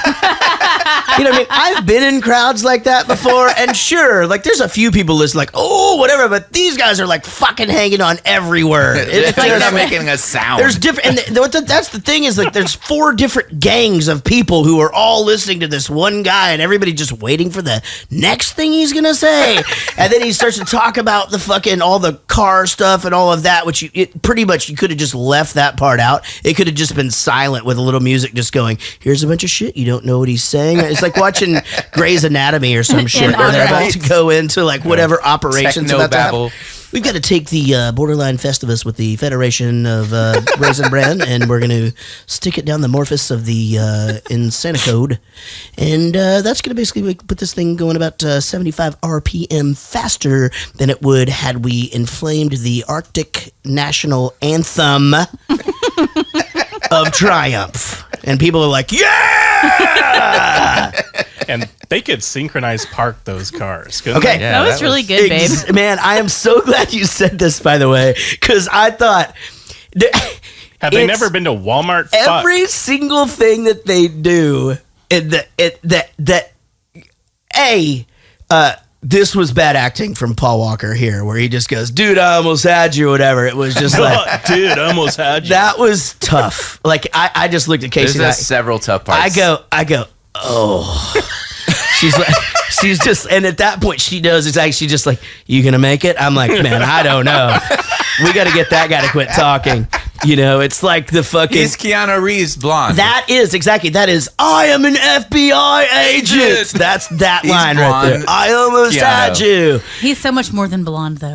You know what I mean? I've been in crowds like that before, and sure, like there's a few people listening like, oh, whatever, but these guys are like fucking hanging on every word. It's like they're not making a sound. There's different, and that's the thing is like there's 4 different gangs of people who are all listening to this one guy, and everybody just waiting for the next thing he's gonna say, and then he starts to talk about the fucking all the car stuff and all of that, which pretty much you could have just left that part out. It could have just been silent with a little music just going, here's a bunch of shit you don't know what he's saying. It's like watching Grey's Anatomy or some shit where they're about to go into like whatever operations about to happen. We've got to take the Borderline Festivus with the Federation of Raisin Bran, and we're going to stick it down the morphus of the Insanicode. And that's going to basically put this thing going about 75 RPM faster than it would had we inflamed the Arctic National Anthem of Triumph. And people are like, yeah! And they could synchronize park those cars. Couldn't Okay. they? Yeah, that was really good, babe. Man, I am so glad you said this, by the way, because I thought... Have they never been to Walmart? Every single thing that they do, this was bad acting from Paul Walker here, where he just goes, dude, I almost had you, or whatever. It was just like, dude, I almost had you. That was tough. Like, I just looked at Casey. There's several tough parts. I go, oh. She's like, she's just, and at that point she knows exactly. She's just like, you gonna make it? I'm like, man, I don't know. We got to get that guy to quit talking. You know, it's like the fucking. He's Keanu Reeves blonde. That is, I am an FBI agent. That's that line blonde. right there. I almost had you. He's so much more than blonde, though.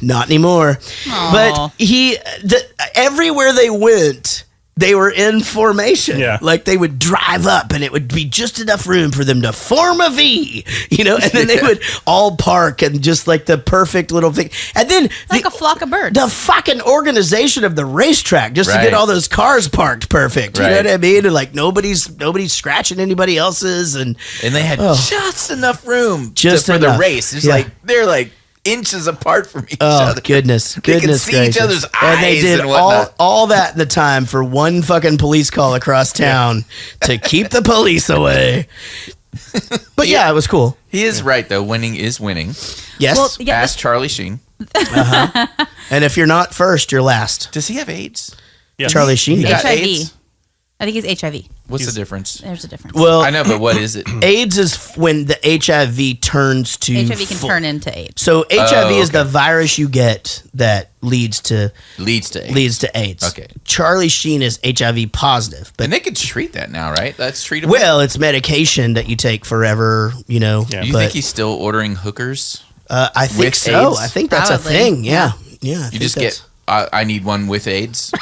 Not anymore. Aw. But everywhere they went, they were in formation. Yeah. Like they would drive up and it would be just enough room for them to form a V, you know, and then they would all park and just like the perfect little thing. And then Like a flock of birds. the fucking organization of the racetrack just to get Right. all those cars parked perfect. You know Right. what I mean? And like nobody's scratching anybody else's, and they had just enough room Just for the enough. race. It's Yeah. like they're like inches apart from each oh other. goodness, They can goodness see gracious. each other's And they eyes did and whatnot. all that in the time for one fucking police call across town to keep the police away. But yeah, it was cool. He is right though. Winning is winning. Yes. Well, yeah, Ask Charlie Sheen. And if you're not first, you're last. Does he have AIDS? Yeah. Charlie Sheen He does. got HIV. AIDS? I think he's HIV. What's the difference? There's a difference. Well, I know, but what is it? AIDS is when the HIV turns to HIV can turn into AIDS. So HIV is okay. the virus you get that leads to Leads to AIDS. AIDS. Okay. Charlie Sheen is HIV positive, but And they can treat that now, right? That's treatable. well, it's medication that you take forever. You know. Yeah. You but, think he's still ordering hookers? I think with so. AIDS? I think that's a Probably. thing. Yeah. Yeah. I You think just that's- get. I need one with AIDS.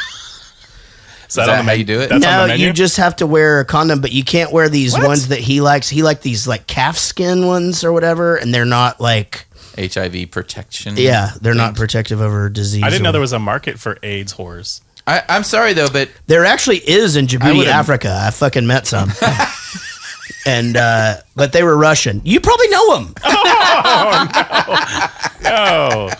Is that how you do it? That's on No, the menu? you just have to wear a condom, but you can't wear these What? ones that he likes. He liked these like calf skin ones or whatever, and they're not like HIV protection. they're not things. protective over disease. I didn't know or- there was a market for AIDS whores. I'm sorry though, but There actually is in I Djibouti, would've- Africa. I fucking met some. And but they were Russian. You probably know them. Oh,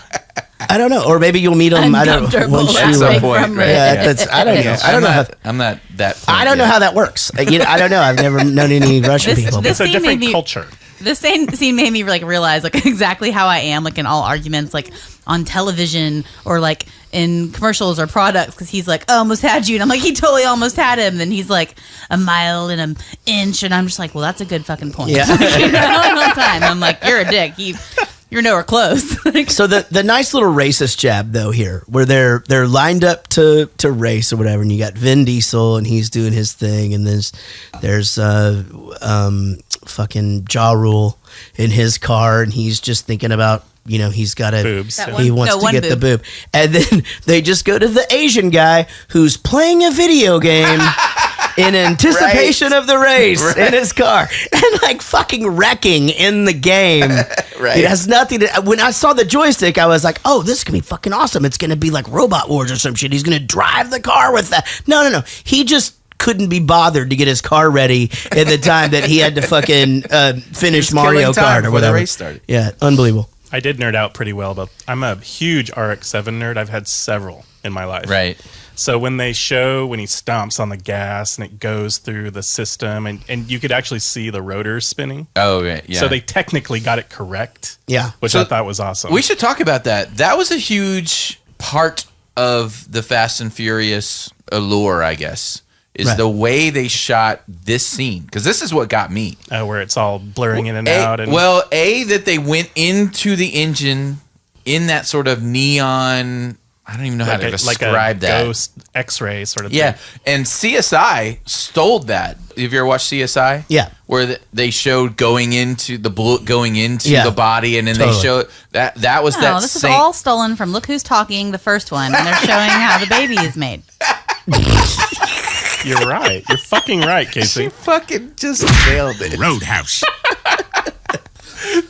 I don't know, or maybe you'll meet them. I don't know. Uncomfortable Once at you, some uh, point, from right? yeah, that's. I don't know. I don't know. I'm not that. I don't know how that works. I don't know. I've never known any Russian people. This it's a thing different made me- culture. This scene made me like realize like exactly how I am like in all arguments like on television or like in commercials or products because he's like, almost had you, and I'm like, he totally almost had him, and he's like a mile and an inch, and I'm just like, well, that's a good fucking point. Yeah. All the time I'm like, you're a dick. You're nowhere close. So the nice little racist jab though here, where they're lined up to race or whatever, and you got Vin Diesel and he's doing his thing, and there's fucking Ja Rule in his car, and he's just thinking about, you know, he's got a Boobs. he wants to get the boob, and then they just go to the Asian guy who's playing a video game. In anticipation of the race in his car, and like fucking wrecking in the game. Right. It has nothing to. When I saw the joystick, I was like, "Oh, this is gonna be fucking awesome! It's gonna be like Robot Wars or some shit. He's gonna drive the car with that." No. He just couldn't be bothered to get his car ready at the time that he had to fucking finish Mario Kart or whatever. The race started. Yeah, unbelievable. I did nerd out pretty well, but I'm a huge RX-7 nerd. I've had several in my life. Right. So when they show when he stomps on the gas and it goes through the system, and you could actually see the rotors spinning. Oh, right. Yeah. So they technically got it correct. Yeah. Which I thought was awesome. We should talk about that. That was a huge part of the Fast and Furious allure, I guess, is the way they shot this scene. Because this is what got me. Where it's all blurring in and out. And that they went into the engine in that sort of neon... I don't even know how to describe like a that. Ghost X-ray sort of thing. Yeah, and CSI stole that. Have you ever watched CSI? Yeah. Where they showed going into the bullet going into the body, and then they showed that was that. This is all stolen from Look Who's Talking, the first one, and they're showing how the baby is made. You're right. You're fucking right, Casey. She fucking just nailed it. Roadhouse.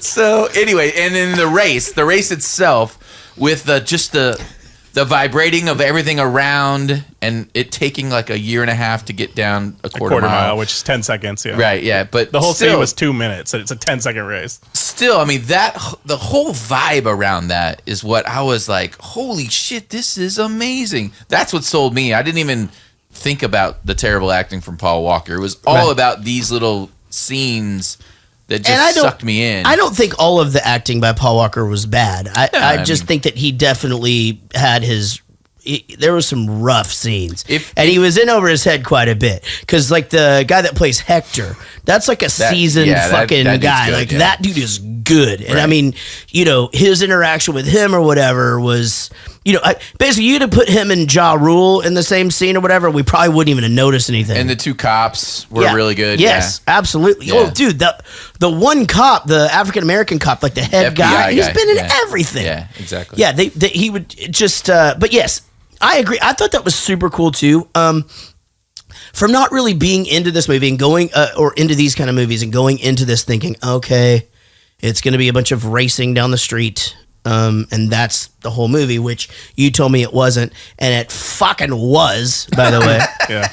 So anyway, and in the race itself, with just the vibrating of everything around, and it taking like a year and a half to get down a quarter mile, which is 10 seconds. Yeah. Right. Yeah. But the whole scene was 2 minutes, and it's a 10-second race. Still, I mean, the whole vibe around that is what I was like, holy shit, this is amazing. That's what sold me. I didn't even think about the terrible acting from Paul Walker. It was all about these little scenes that just sucked me in. I don't think all of the acting by Paul Walker was bad. I just think that he definitely had there was some rough scenes. And he was in over his head quite a bit. Because, like, the guy that plays Hector, that's like a seasoned fucking guy. Good, like, that dude is good. And, I mean, you know, his interaction with him or whatever was... You know, basically, you'd have put him and Ja Rule in the same scene or whatever, we probably wouldn't even have noticed anything. And the two cops were really good. Yes, absolutely. Yeah. Oh, dude, the one cop, the African-American cop, like the head FBI guy, he's been in yeah. everything. Yeah, exactly. Yeah, he would just... but yes, I agree. I thought that was super cool, too. From not really being into this movie and going... or into these kind of movies and going into this thinking, okay, it's going to be a bunch of racing down the street... and that's the whole movie, which you told me it wasn't, and it fucking was, by the way. Yeah.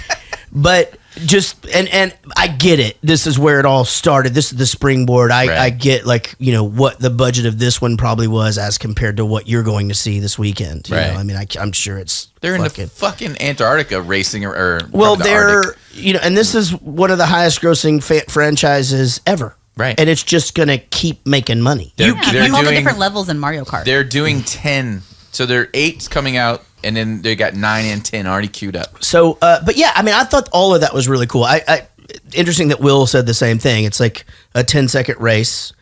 But just and I get it. This is where it all started. This is the springboard. I get, like, you know, what the budget of this one probably was as compared to what you're going to see this weekend. You know? I mean, I'm sure they're in the fucking Antarctica racing or they're Arctic. You know, and this is one of the highest grossing franchises ever. Right. And it's just going to keep making money. They're like all the different levels in Mario Kart. They're doing 10. So there are 8 coming out, and then they got 9 and 10 already queued up. So, but yeah, I mean, I thought all of that was really cool. Interesting that Will said the same thing. It's like a 10-second race.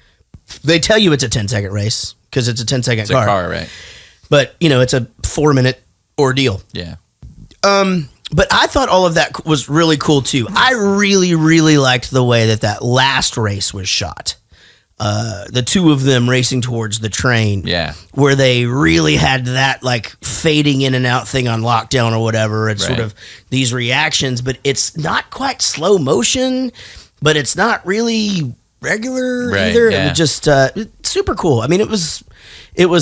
They tell you it's a 10-second race because it's a 10-second car. It's a car, right. But, you know, it's a 4-minute ordeal. Yeah. But I thought all of that was really cool, too. I really, really liked the way that last race was shot. The two of them racing towards the train. Yeah. Where they really had that, like, fading in and out thing on lockdown or whatever. It's sort of these reactions, but it's not quite slow motion, but it's not really regular either. Yeah. It was just super cool. I mean, it was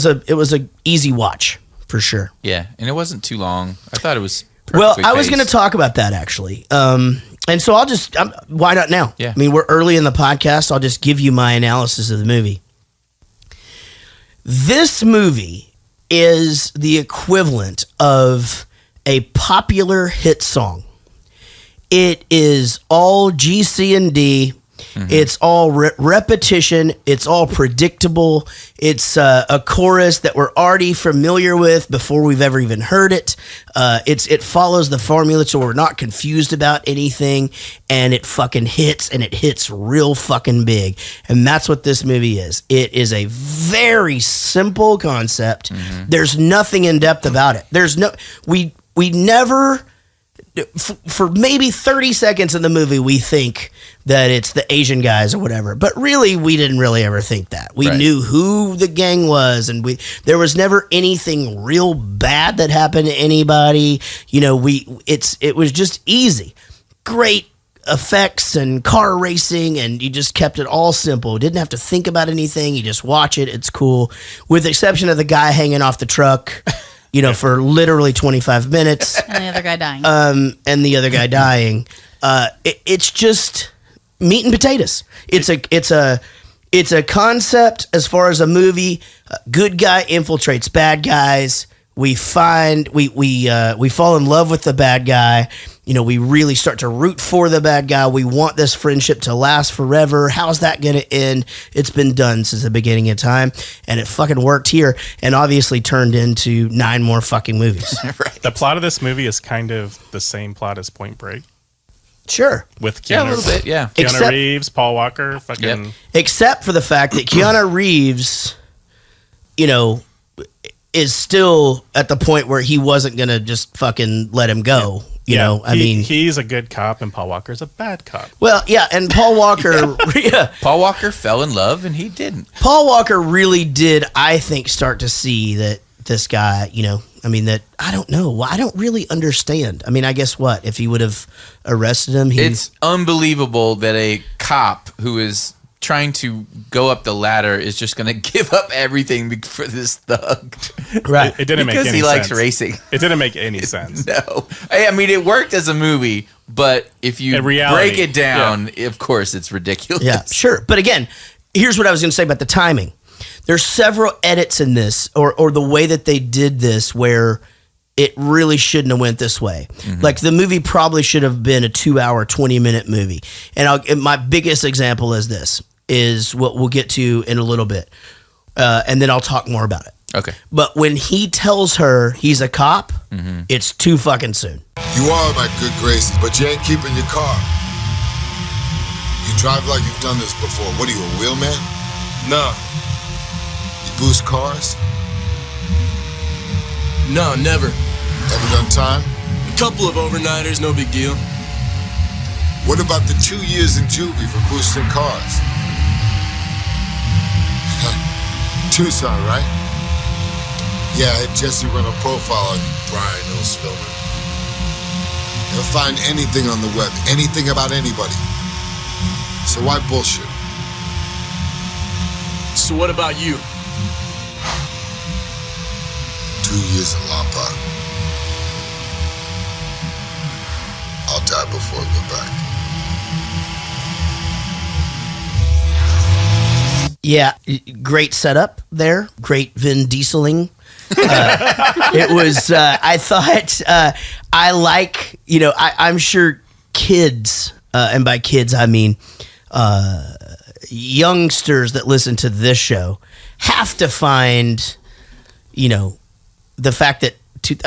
a easy watch for sure. Yeah, and it wasn't too long. I thought it was... Well, I was going to talk about that, actually. And so I'll just... why not now? Yeah. I mean, we're early in the podcast. I'll just give you my analysis of the movie. This movie is the equivalent of a popular hit song. It is all GC&D. It's all repetition. It's all predictable. It's a chorus that we're already familiar with before we've ever even heard it. It follows the formula, so we're not confused about anything, and it fucking hits, and it hits real fucking big. And that's what this movie is. It is a very simple concept. There's nothing in depth about it. We never, for maybe 30 seconds in the movie, we think that it's the Asian guys or whatever. But really, we didn't really ever think that. We knew who the gang was, and there was never anything real bad that happened to anybody. You know, it was just easy. Great effects and car racing, and you just kept it all simple. Didn't have to think about anything. You just watch it. It's cool. With the exception of the guy hanging off the truck. You know, for literally 25 minutes. And the other guy dying. It's just meat and potatoes. It's a concept as far as a movie. Good guy infiltrates bad guys. We fall in love with the bad guy. You know, we really start to root for the bad guy. We want this friendship to last forever. How's that going to end? It's been done since the beginning of time, and it fucking worked here, and obviously turned into 9 more fucking movies. Right. The plot of this movie is kind of the same plot as Point Break. Sure. With Keanu, Yeah, a little bit, yeah. Keanu Reeves, Paul Walker, fucking... Yep. Except for the fact that Keanu Reeves, you know, is still at the point where he wasn't going to just fucking let him go. You know, I mean, he's a good cop and Paul Walker's a bad cop. Well, yeah, and Paul Walker, Paul Walker fell in love and he didn't. Paul Walker really did, I think, start to see that this guy, you know, I mean, that I don't know. I don't really understand. I mean, I guess what if he would have arrested him? It's unbelievable that a cop who is trying to go up the ladder is just going to give up everything for this thug. Right. It didn't make any sense. Because he likes racing. It didn't make any sense. No. I mean, it worked as a movie, but if you break it down, of course, it's ridiculous. Yeah, sure. But again, here's what I was going to say about the timing. There's several edits in this, or the way that they did this, where it really shouldn't have went this way. Like, the movie probably should have been a 2-hour, 20-minute movie. And my biggest example is what we'll get to in a little bit. And then I'll talk more about it. Okay. But when he tells her he's a cop, it's too fucking soon. You are my good graces, but you ain't keeping your car. You drive like you've done this before. What are you, a wheelman? Nah. You boost cars? No, never. Ever done time? A couple of overnighters, no big deal. What about the 2 years in juvie for boosting cars? Tucson, right? Yeah, I had Jesse run a profile on you, Brian Hill Spillman. He'll find anything on the web, anything about anybody. So why bullshit? So what about you? 2 years in Lompoc. I'll die before I go back. Yeah, great setup there. Great Vin Dieseling. It was, I thought, I like, you know, I'm sure kids, and by kids I mean youngsters that listen to this show, have to find, you know, the fact that,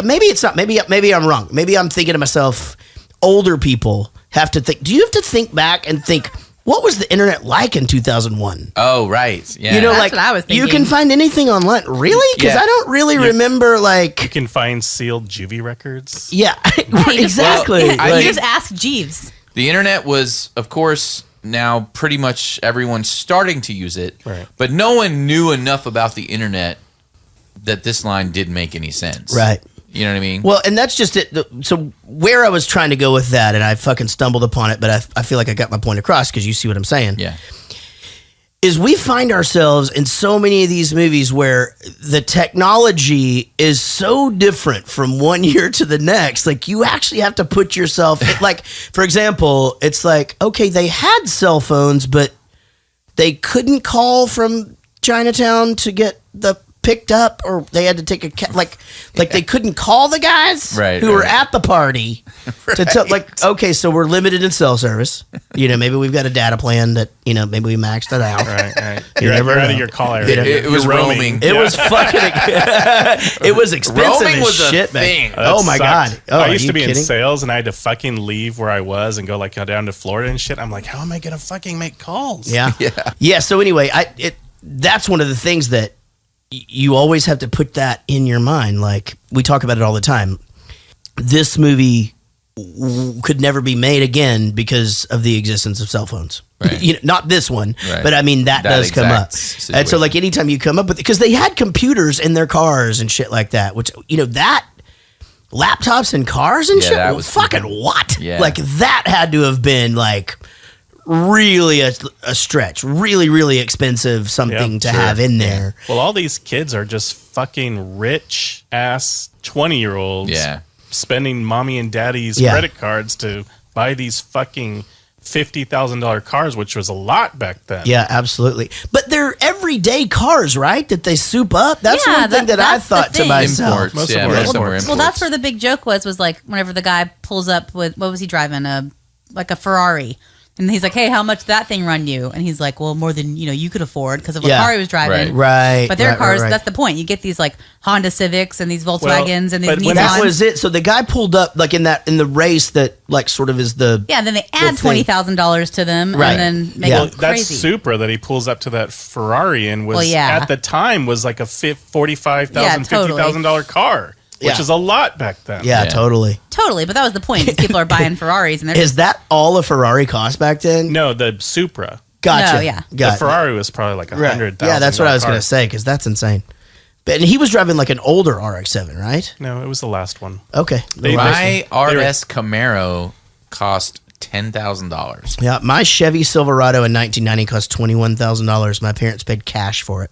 maybe it's not, maybe I'm wrong. Maybe I'm thinking to myself, older people have to think, do you have to think back and think, what was the internet like in 2001? Oh, right. Yeah. You know, That's like, what I was thinking. you can find anything online. Really? Because Yeah. I don't really remember, You like, can find sealed juvie records. yeah, exactly. Well, I You Like, just ask Jeeves. The internet was, of course, now pretty much everyone's starting to use it. Right. But no one knew enough about the internet that this line didn't make any sense. right. You know what I mean? Well, and that's just it. So where I was trying to go with that, and I fucking stumbled upon it, but I feel like I got my point across because you see what I'm saying. Yeah. Is we find ourselves in so many of these movies where the technology is so different from one year to the next. Like, you actually have to put yourself, like, for example, it's like, okay, they had cell phones, but they couldn't call from Chinatown to get the picked up, or they had to take a like they couldn't call the guys who were at the party to tell. Like, okay, so we're limited in cell service. Maybe we've got a data plan that maybe we maxed it out. Right. You're out of your call area. It was roaming. It was fucking. It was expensive Roaming as was shit, a man. thing. Oh my god! Oh, I used to be in kidding? sales, and I had to fucking leave where I was and go down to Florida and shit. I'm like, how am I gonna fucking make calls? Yeah. So anyway, that's one of the things that you always have to put that in your mind. Like, we talk about it all the time. This movie could never be made again because of the existence of cell phones. Right. Not this one, right. but I mean that does come up. Situation. And so, like, anytime you come up with, because they had computers in their cars and shit like that, which that laptops in cars and shit. That was fucking what? Yeah. Like, that had to have been like really a stretch, really, really expensive something to have in there. Well, all these kids are just fucking rich ass 20-year-olds spending mommy and daddy's credit cards to buy these fucking $50,000 cars, which was a lot back then. Yeah, absolutely. But they're everyday cars, right? That they soup up. That's one thing that I thought to myself. Imports. Most of them are imports. Well, that's where the big joke was like whenever the guy pulls up with, what was he driving? A Ferrari. And he's like, hey, how much did that thing run you? And he's like, well, more than you could afford because of what car he was driving. Right. But their cars, that's the point. You get these like Honda Civics and these Volkswagens and these Nissans. That was it. So the guy pulled up like in the race that like sort of is the and then they add $20,000 to them and then make it crazy. That Supra that he pulls up to that Ferrari in was at the time was like a $45,000, $50,000 car. Which is a lot back then. Yeah, totally. Totally, but that was the point. These people are buying Ferraris. And is that all a Ferrari cost back then? No, the Supra. Gotcha. No, yeah. The Ferrari was probably like $100,000. Yeah, that's what I was going to say, because that's insane. But he was driving like an older RX-7, right? No, it was the last one. Okay. My RS Camaro cost $10,000. Yeah, my Chevy Silverado in 1990 cost $21,000. My parents paid cash for it.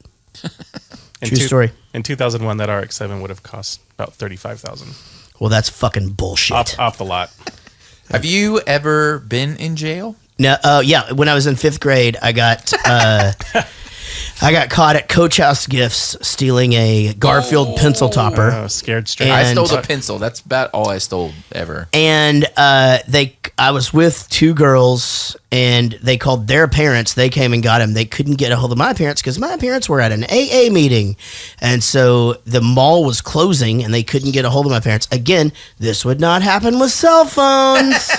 True story. In 2001, that RX-7 would have cost about $35,000. Well, that's fucking bullshit. Off the lot. Have you ever been in jail? No. Yeah. When I was in 5th grade, I got caught at Coach House Gifts stealing a Garfield pencil topper. Oh, scared straight. I stole the pencil. That's about all I stole ever. And I was with 2 girls, and they called their parents. They came and got him. They couldn't get a hold of my parents because my parents were at an AA meeting. And so the mall was closing, and they couldn't get a hold of my parents. Again, this would not happen with cell phones.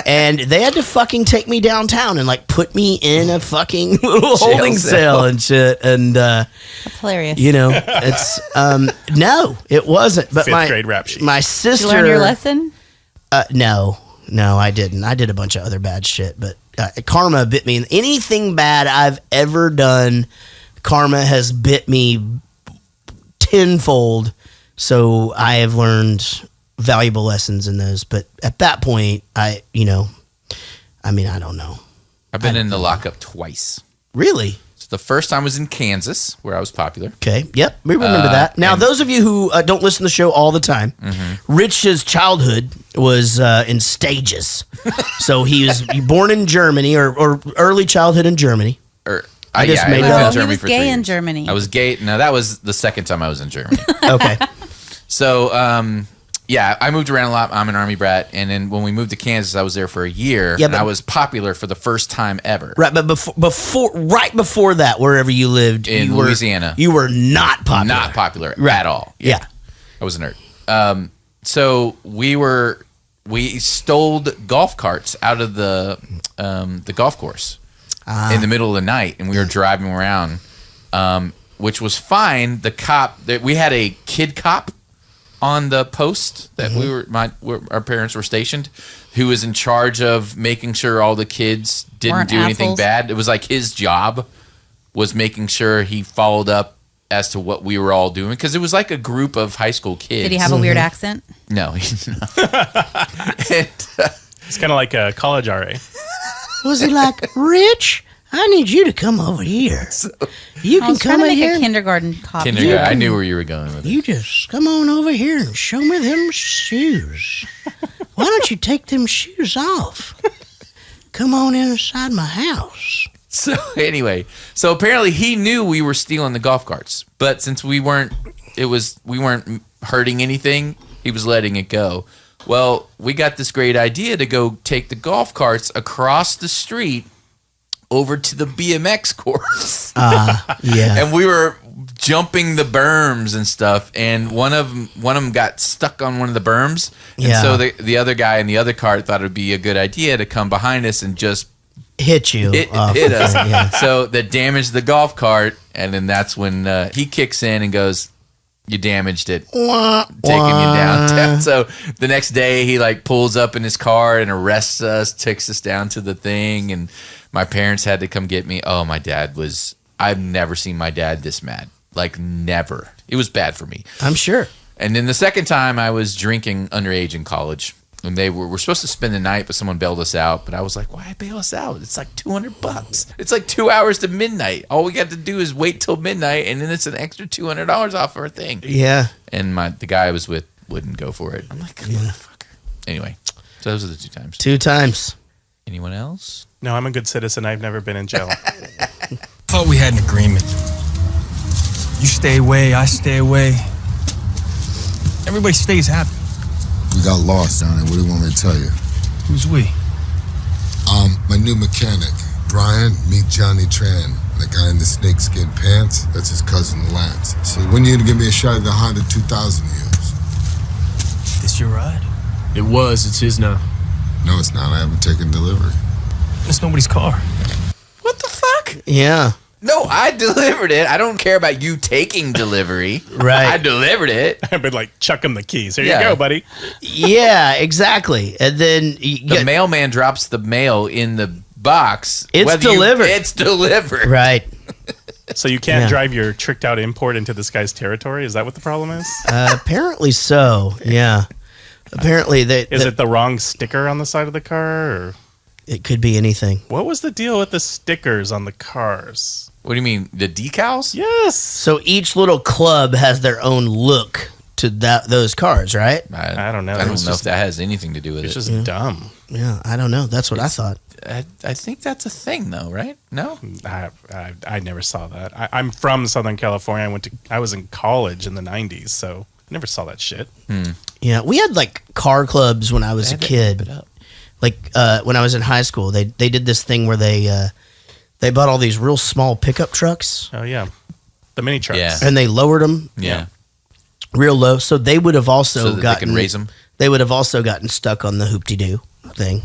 And they had to fucking take me downtown and like put me in a fucking little holding cell and shit. And that's hilarious. It's no, it wasn't. But 5th grade rap sheet. My sister. Did you learn your lesson? No, I didn't. I did a bunch of other bad shit, but karma bit me. Anything bad I've ever done, karma has bit me tenfold. So I have learned valuable lessons in those. But at that point, I don't know. I've been in the lockup twice. Really? So the first time was in Kansas, where I was popular. Okay. Yep. We remember that. Now, those of you who don't listen to the show all the time, Rich's childhood was in stages. So he was born in Germany or early childhood in Germany. I just made that up. He was gay in Germany. I was gay. No, that was the second time I was in Germany. Okay. So, I moved around a lot. I'm an Army brat. And then when we moved to Kansas, I was there for a year. Yeah, and I was popular for the first time ever. Right, but before that, wherever you lived. In Louisiana. You were not popular. Not popular at all. Yeah. I was a nerd. So we stole golf carts out of the golf course in the middle of the night. And we were driving around, which was fine. The cop, we had a kid cop on the post that our parents were stationed, who was in charge of making sure all the kids didn't do anything bad. It was like his job was making sure he followed up as to what we were all doing, because it was like a group of high school kids. Did he have a weird accent? No, he's not. It's kind of like a college RA. Was he like, Rich, I need you to come over here. You can come over here. A kindergarten cop. I knew where you were going with it. You just come on over here and show me them shoes. Why don't you take them shoes off? Come on inside my house. So anyway, so apparently he knew we were stealing the golf carts, but since we weren't hurting anything, he was letting it go. Well, we got this great idea to go take the golf carts across the street over to the BMX course. Yeah. And we were jumping the berms and stuff, and one of them got stuck on one of the berms, and so the other guy in the other cart thought it would be a good idea to come behind us and just hit us. Yeah. So that damaged the golf cart, and then that's when he kicks in and goes, "You damaged it," taking you downtown. So the next day he like pulls up in his car and arrests us, takes us down to the thing, and my parents had to come get me. Oh, my dad was, I've never seen my dad this mad. Like, never. It was bad for me. I'm sure. And then the second time I was drinking underage in college, and we're supposed to spend the night, but someone bailed us out. But I was like, why bail us out? It's like $200. It's like 2 hours to midnight. All we got to do is wait till midnight, and then it's an extra $200 off our thing. Yeah. And the guy I was with wouldn't go for it. I'm like, motherfucker. Anyway, so those are the 2 times. 2 times. Anyone else? No, I'm a good citizen. I've never been in jail. Thought we had an agreement. You stay away, I stay away. Everybody stays happy. We got lost down there. What do you want me to tell you? Who's we? My new mechanic, Brian, meet Johnny Tran. The guy in the snakeskin pants, that's his cousin Lance. So when you gonna give me a shot at the Honda 2000 years? This your ride? It was. It's his now. No, it's not. I haven't taken delivery. It's nobody's car. What the fuck? Yeah. No, I delivered it. I don't care about you taking delivery. Right. I delivered it. I've been like, chuck him the keys. Here you go, buddy. Yeah, exactly. And then the mailman drops the mail in the box. It's delivered. It's delivered. Right. So you can't drive your tricked out import into this guy's territory? Is that what the problem is? Apparently so. Yeah. Apparently is it the wrong sticker on the side of the car? Or? It could be anything. What was the deal with the stickers on the cars? What do you mean? The decals? Yes. So each little club has their own look to those cars, right? I don't know. I don't know if that has anything to do with it. It's just dumb. Yeah, I don't know. That's what I thought. I think that's a thing, though, right? No, I never saw that. I'm from Southern California. I was in college in the '90s, so I never saw that shit. Yeah, we had like car clubs when I was a kid. Like when I was in high school, they did this thing where they bought all these real small pickup trucks. Oh yeah, the mini trucks. Yeah. And they lowered them. Yeah. Real low, so they would have also so that gotten they can raise them. They would have also gotten stuck on the hoop-de-doo thing.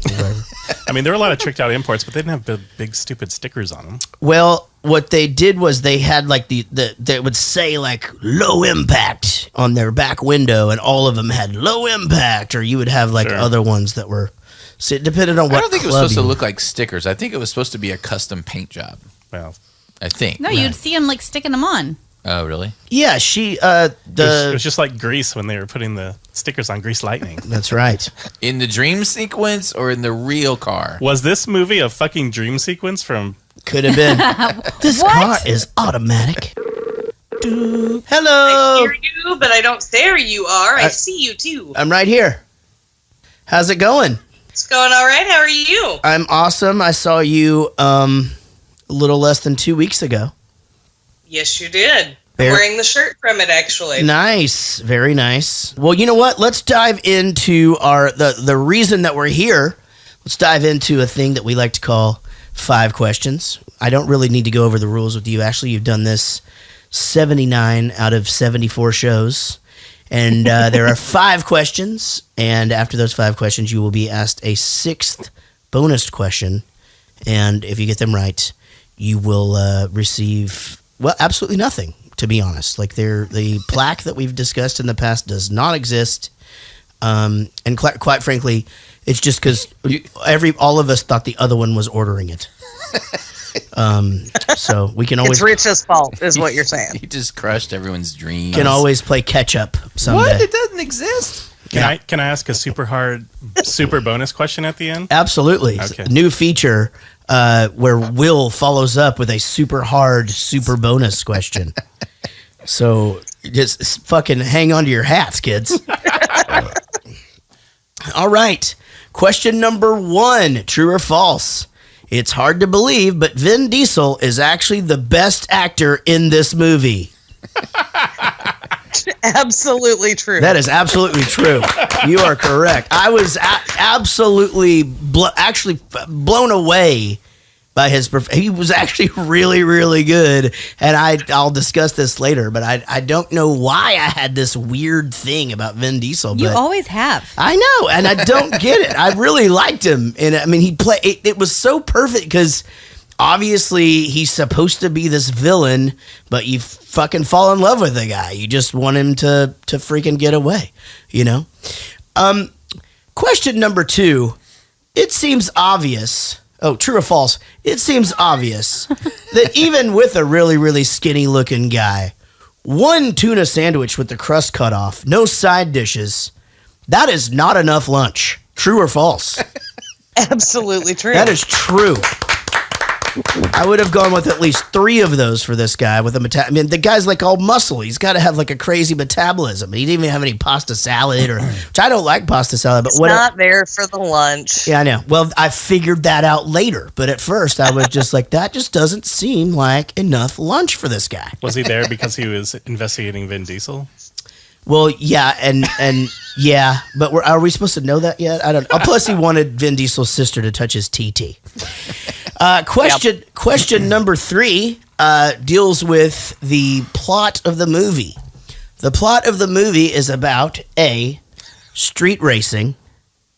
I mean, there were a lot of tricked out imports, but they didn't have big stupid stickers on them. Well, what they did was they had like they would say like low impact on their back window, and all of them had low impact, or you would have like other ones that were. So it depended on what. I don't think it was supposed to look like stickers. I think it was supposed to be a custom paint job. Well, I think. No, you'd see them like sticking them on. Oh, really? Yeah, it was just like Grease when they were putting the stickers on Grease Lightning. That's right. In the dream sequence or in the real car? Was this movie a fucking dream sequence from? Could have been. This car is automatic. Hello. I hear you, but I don't stare. You are. I see you too. I'm right here. How's it going? It's going all right. How are you? I'm awesome. I saw you a little less than 2 weeks ago. Yes, you did. I'm wearing the shirt from it, actually. Nice. Very nice. Well, you know what? Let's dive into the reason that we're here. Let's dive into a thing that we like to call 5 questions. I don't really need to go over the rules with you. Actually, you've done this 79 out of 74 shows. And there are 5 questions. And after those 5 questions, you will be asked a 6th bonus question. And if you get them right, you will receive... Well, absolutely nothing, to be honest. Like the plaque that we've discussed in the past does not exist, and quite frankly, it's just because all of us thought the other one was ordering it. So we can always. It's Rich's fault, is what you're saying. He just crushed everyone's dreams. Can always play catch up someday. What? It doesn't exist. Can I ask a super bonus question at the end? Absolutely. Okay. New feature. Where Will follows up with a super hard, super bonus question. So just fucking hang on to your hats, kids. All right. Question number 1, true or false? It's hard to believe, but Vin Diesel is actually the best actor in this movie. Absolutely true. That is absolutely true. You are correct. I was absolutely blown away by his. He was actually really, really good. And I'll discuss this later, but I don't know why I had this weird thing about Vin Diesel. You but always have. I know, and I don't get it. I really liked him, and I mean, it was so perfect because obviously he's supposed to be this villain, but you fucking fall in love with the guy. You just want him to freaking get away, you know? Question number 2. It seems obvious. Oh, true or false? It seems obvious that even with a really, really skinny looking guy, one tuna sandwich with the crust cut off, no side dishes, that is not enough lunch. True or false? Absolutely true. That is true. I would have gone with at least 3 of those for this guy with a I mean, the guy's like all muscle. He's got to have like a crazy metabolism. He didn't even have any pasta salad, which I don't like pasta salad, but it's not there for the lunch. Yeah, I know. Well, I figured that out later, but at first I was just like, that just doesn't seem like enough lunch for this guy. Was he there because he was investigating Vin Diesel? Well, yeah, and yeah, but are we supposed to know that yet? I don't know. Plus, he wanted Vin Diesel's sister to touch his TT. Question number 3 deals with the plot of the movie. The plot of the movie is about A, street racing,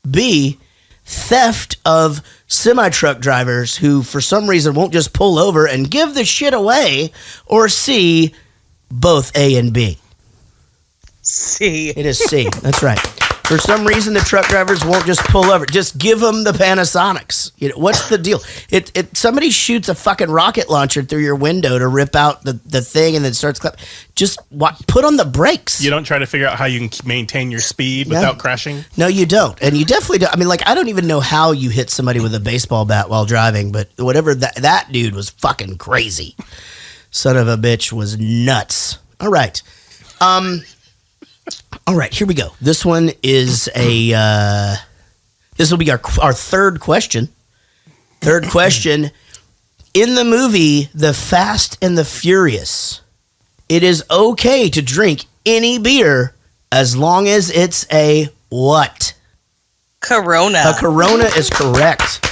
B, theft of semi-truck drivers who, for some reason, won't just pull over and give the shit away, or C, both A and B. C. It is C. That's right. For some reason, the truck drivers won't just pull over. Just give them the Panasonics. You know, what's the deal? Somebody shoots a fucking rocket launcher through your window to rip out the thing and then starts clapping. Just put on the brakes. You don't try to figure out how you can maintain your speed without crashing? No, you don't. And you definitely don't. I mean, like, I don't even know how you hit somebody with a baseball bat while driving, but whatever, that dude was fucking crazy. Son of a bitch was nuts. All right. All right, here we go. This one is this will be our third question. Third question. In the movie The Fast and the Furious, it is okay to drink any beer as long as it's a what? Corona. A Corona is correct.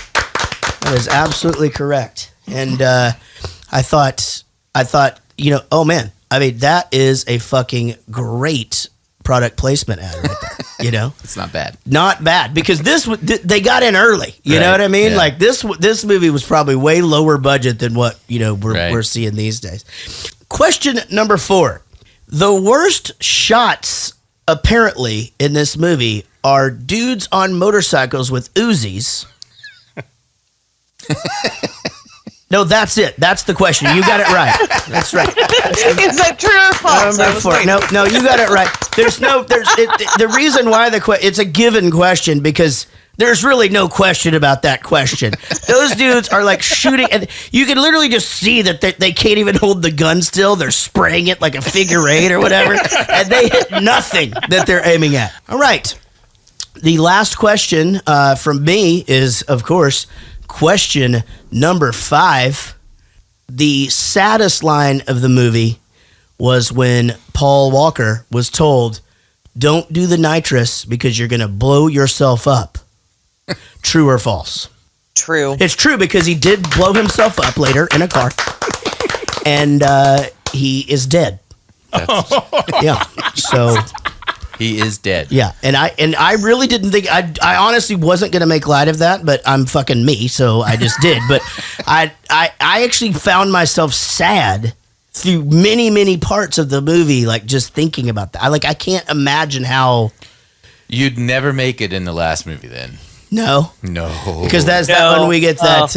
That is absolutely correct. And I thought, you know, oh man, I mean, that is a fucking great product placement ad right there, you know? It's not bad. Not bad, because they got in early, you know what I mean? Yeah. Like this movie was probably way lower budget than what, you know, we're seeing these days. Question number 4. The worst shots apparently in this movie are dudes on motorcycles with Uzis. No, that's it. That's the question. You got it right. That's right. Is that true or false? No, you got it right. The reason why it's a given question because there's really no question about that question. Those dudes are like shooting, and you can literally just see that they can't even hold the gun still. They're spraying it like a figure eight or whatever, and they hit nothing that they're aiming at. All right. The last question from me is, of course, question number 5. The saddest line of the movie was when Paul Walker was told, don't do the nitrous because you're going to blow yourself up. True or false? True. It's true because he did blow himself up later in a car. And he is dead. Yeah. So he is dead. Yeah, and I really didn't think I honestly wasn't gonna make light of that, but I'm fucking me, so I just did. But I actually found myself sad through many parts of the movie, like just thinking about that. I can't imagine how you'd never make it in the last movie. Then no, because that's that when we get that.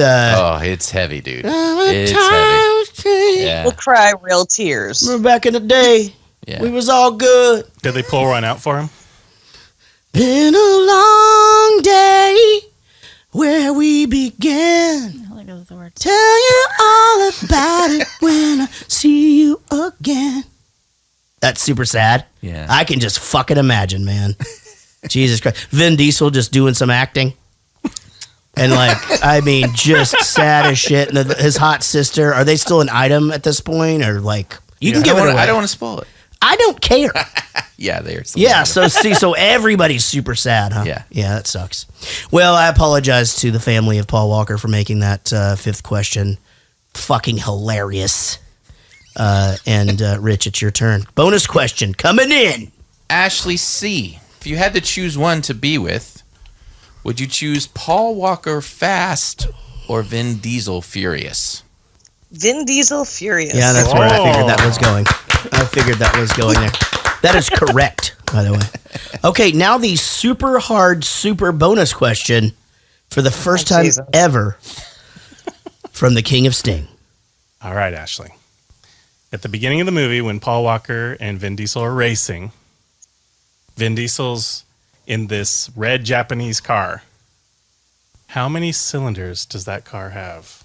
It's heavy, dude. It's heavy. Yeah. We'll cry real tears. Remember back in the day. Yeah. We was all good. Did they pull one out for him? Been a long day where we began. I like those words. Tell you all about it when I see you again. That's super sad. Yeah. I can just fucking imagine, man. Jesus Christ. Vin Diesel just doing some acting. And like, I mean, just sad as shit. And his hot sister, are they still an item at this point? Or like, you can give it away. I don't want to spoil it. I don't care. Yeah, they are. Yeah, so everybody's super sad, huh? Yeah. Yeah, that sucks. Well, I apologize to the family of Paul Walker for making that fifth question fucking hilarious. And Rich, it's your turn. Bonus question coming in. Ashley C. If you had to choose one to be with, would you choose Paul Walker Fast or Vin Diesel Furious? Vin Diesel Furious. Yeah, that's where I figured that was going. I figured that was going there. That is correct, by the way. Okay, now the super hard, super bonus question for the first time ever from the King of Sting. All right, Ashley. At the beginning of the movie, when Paul Walker and Vin Diesel are racing, Vin Diesel's in this red Japanese car. How many cylinders does that car have?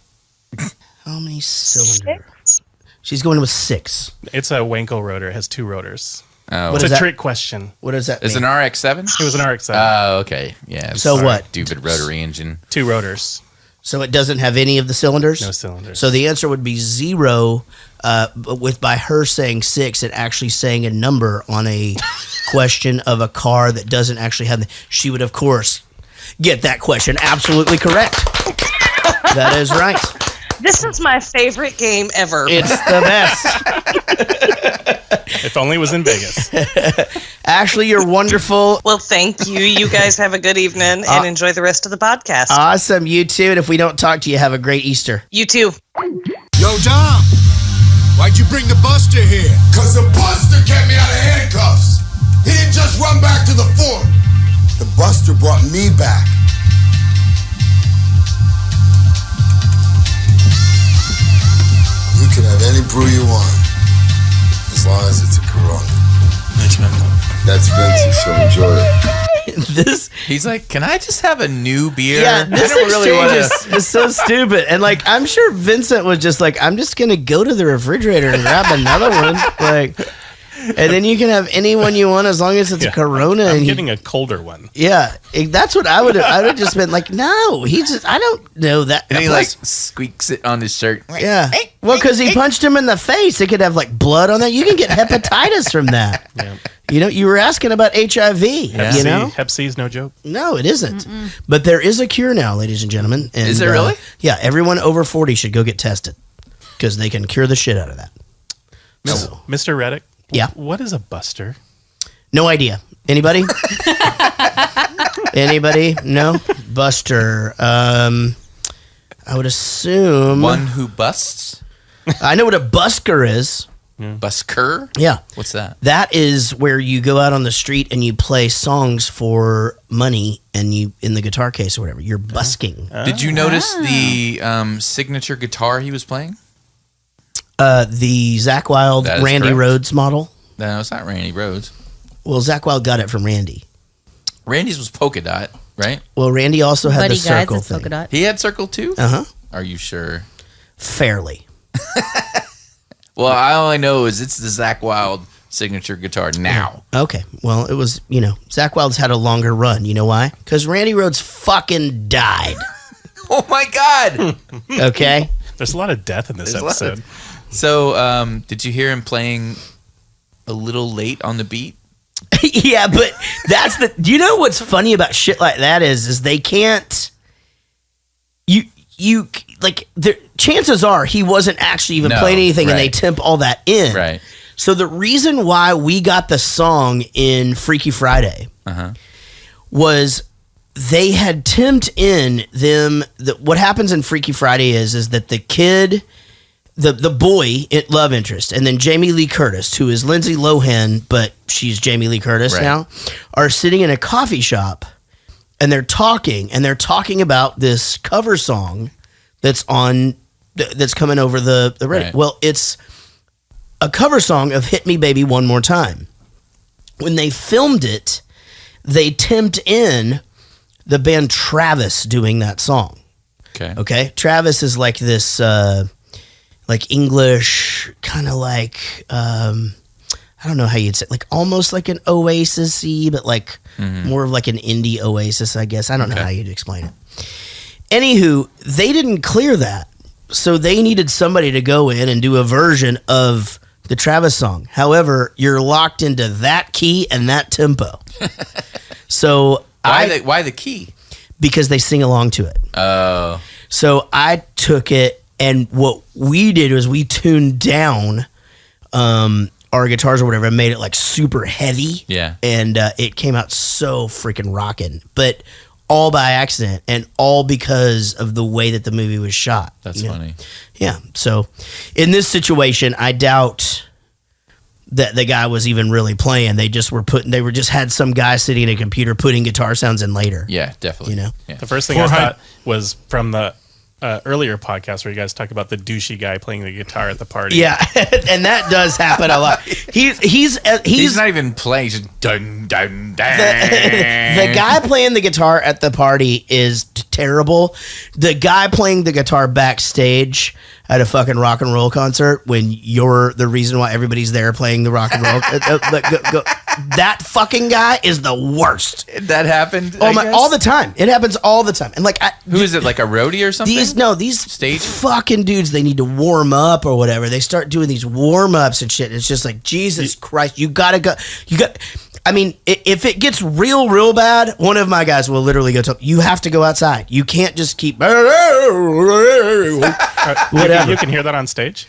How many cylinders? 6? She's going with 6. It's a Wankel rotor. It has 2 rotors. Oh, it's a trick question. What does that mean? Is it an RX-7? It was an RX-7. Oh, okay. Yeah. So what? Stupid rotary engine. 2 rotors. So it doesn't have any of the cylinders? No cylinders. So the answer would be 0, but by her saying 6 and actually saying a number on a question of a car that doesn't actually have she would, of course, get that question absolutely correct. That is right. This is my favorite game ever. It's the best. If only it was in Vegas. Ashley, you're wonderful. Well, thank you. You guys have a good evening and enjoy the rest of the podcast. Awesome. You too. And if we don't talk to you, have a great Easter. You too. Yo, Dom, why'd you bring the Buster here? Because the Buster kept me out of handcuffs. He didn't just run back to the fort. The Buster brought me back. You can have any brew you want, as long as it's a Corona. Thanks, man. That's Vincent, so enjoy it. He's like, can I just have a new beer? Yeah, this exchange is so stupid. And like, I'm sure Vincent was just like, I'm just going to go to the refrigerator and grab another one. Like, and then you can have any one you want as long as it's a Corona. I'm and getting a colder one. Yeah, that's what I would have just been like, no, I don't know that. And he like squeaks it on his shirt. Yeah. Well, because he punched him in the face. It could have like blood on that. You can get hepatitis from that. Yeah. You know, you were asking about HIV. You know, Hep C is no joke. No, it isn't. But there is a cure now, ladies and gentlemen. And, is it really? Yeah, everyone over 40 should go get tested because they can cure the shit out of that. So, Mr. Reddick. Yeah. What is a buster? No idea. Anybody? Anybody? No? Buster. I would assume one who busts. I know what a busker is. Busker? Yeah. What's that? That is where you go out on the street and you play songs for money and you in the guitar case or whatever. You're busking. Did you notice the signature guitar he was playing? The Zakk Wylde Randy correct. Rhoads model. No, it's not Randy Rhoads. Well, Zakk Wylde got it from Randy. Randy's was polka dot, right? Well, Randy also had Buddy the Guys circle is thing. polka dot. He had circle too? Uh-huh. Are you sure? Fairly. Well, all I know is it's the Zakk Wylde signature guitar now. Okay. Well, it was, Zakk Wylde's had a longer run. You know why? Because Randy Rhoads fucking died. Oh my God. Okay. There's a lot of death in this episode. So, did you hear him playing a little late on the beat? Yeah, but do you know what's funny about shit like that is they can't, chances are he wasn't actually even playing anything and they temp all that in. Right. So the reason why we got the song in Freaky Friday was they had temped in them. What happens in Freaky Friday is that the kid, the boy, love interest, and then Jamie Lee Curtis, who is Lindsay Lohan, but she's Jamie Lee Curtis now, are sitting in a coffee shop and they're talking about this cover song that's coming over the Reddit. Right. Well, it's a cover song of Hit Me Baby One More Time. When they filmed it, they temped in the band Travis doing that song. Okay. Travis is like this, like English, kind of like, I don't know how you'd say, like almost like an Oasis-y, but like more of like an indie Oasis, I guess. I don't know how you'd explain it. Anywho, they didn't clear that. So they needed somebody to go in and do a version of the Travis song. However, you're locked into that key and that tempo. So why the key? Because they sing along to it. Oh. So I took it, and what we did was we tuned down our guitars or whatever and made it like super heavy. Yeah. And it came out so freaking rocking. But all by accident and all because of the way that the movie was shot. That's funny. Yeah. So in this situation, I doubt that the guy was even really playing. They just had some guy sitting at a computer putting guitar sounds in later. Yeah, definitely. You know? Yeah. The first thing I thought was from the earlier podcast where you guys talk about the douchey guy playing the guitar at the party. Yeah, and that does happen a lot. He's not even playing. He's just dun dun dun. The guy playing the guitar at the party is terrible. The guy playing the guitar backstage at a fucking rock and roll concert when you're the reason why everybody's there playing the rock and roll. That fucking guy is the worst. That happened. All the time. It happens all the time. And like, who is it? Like a roadie or something? These stage fucking dudes. They need to warm up or whatever. They start doing these warm ups and shit. It's just like, Jesus Christ, you gotta go. I mean, if it gets real bad, one of my guys will literally go you have to go outside. You can't just keep whatever. You can hear that on stage?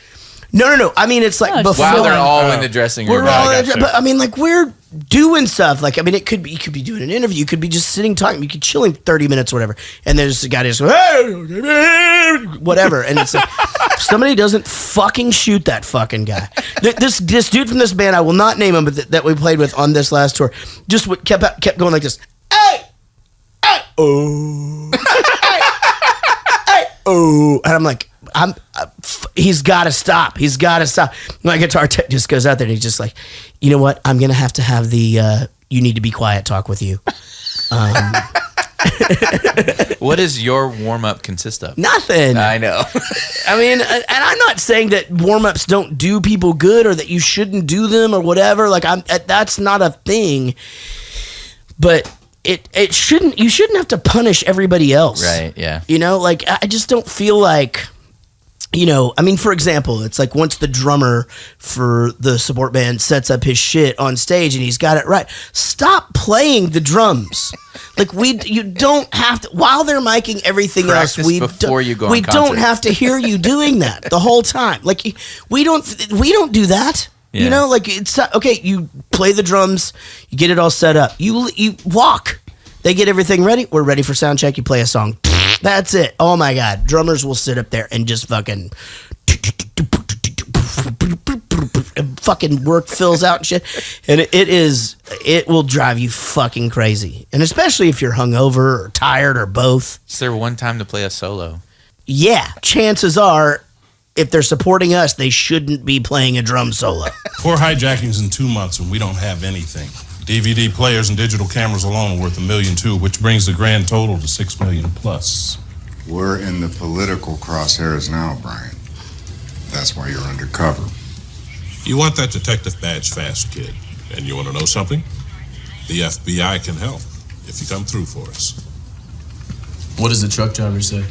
No. I mean, it's like before. While they're all in the dressing room. But I mean, like, we're doing stuff. Like, I mean, you could be doing an interview. You could be just sitting talking. You could chilling 30 minutes or whatever. And there's a guy just whatever. And it's like, somebody doesn't fucking shoot that fucking guy. This dude from this band, I will not name him, but that we played with on this last tour, just kept going like this. Hey, oh, hey, oh, and I'm like, he's got to stop. He's got to stop. My guitar tech just goes out there and he's just like, you know what? I'm going to have the you need to be quiet talk with you. What does your warm-up consist of? Nothing. I know. I mean, and I'm not saying that warm-ups don't do people good or that you shouldn't do them or whatever. Like, that's not a thing. But it shouldn't. You shouldn't have to punish everybody else. Right, yeah. You know, like, I just don't feel like, you know, I mean, for example, it's like once the drummer for the support band sets up his shit on stage and he's got it right, stop playing the drums. Like, you don't have to, while they're miking everything Practice else, we don't have to hear you doing that the whole time. Like, we don't do that. Yeah. You know, like, it's not, okay, you play the drums, you get it all set up, you walk, they get everything ready, we're ready for sound check, you play a song. That's it. Oh my God. Drummers will sit up there and just fucking work fills out and shit. And it will drive you fucking crazy. And especially if you're hungover or tired or both. Is there one time to play a solo? Yeah. Chances are, if they're supporting us, they shouldn't be playing a drum solo. 4 hijackings in 2 months and we don't have anything. DVD players and digital cameras alone are worth $1 million too, which brings the grand total to $6 million plus. We're in the political crosshairs now, Brian. That's why you're undercover. You want that detective badge fast, kid. And you want to know something? The FBI can help if you come through for us. What does the truck driver say?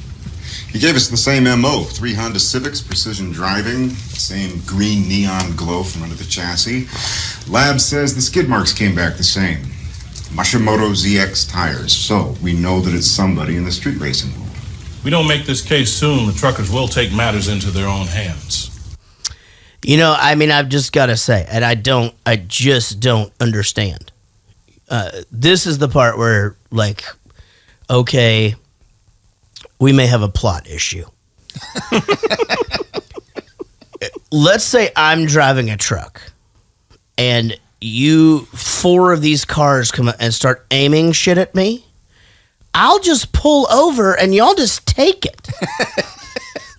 He gave us the same MO, 3 Honda Civics, precision driving, same green neon glow from under the chassis. Lab says the skid marks came back the same. Mashimoto ZX tires, so we know that it's somebody in the street racing world. We don't make this case soon, the truckers will take matters into their own hands. You know, I mean, I've just got to say, and I just don't understand. This is the part where, like, okay, we may have a plot issue. Let's say I'm driving a truck and 4 of these cars come up and start aiming shit at me. I'll just pull over and y'all just take it.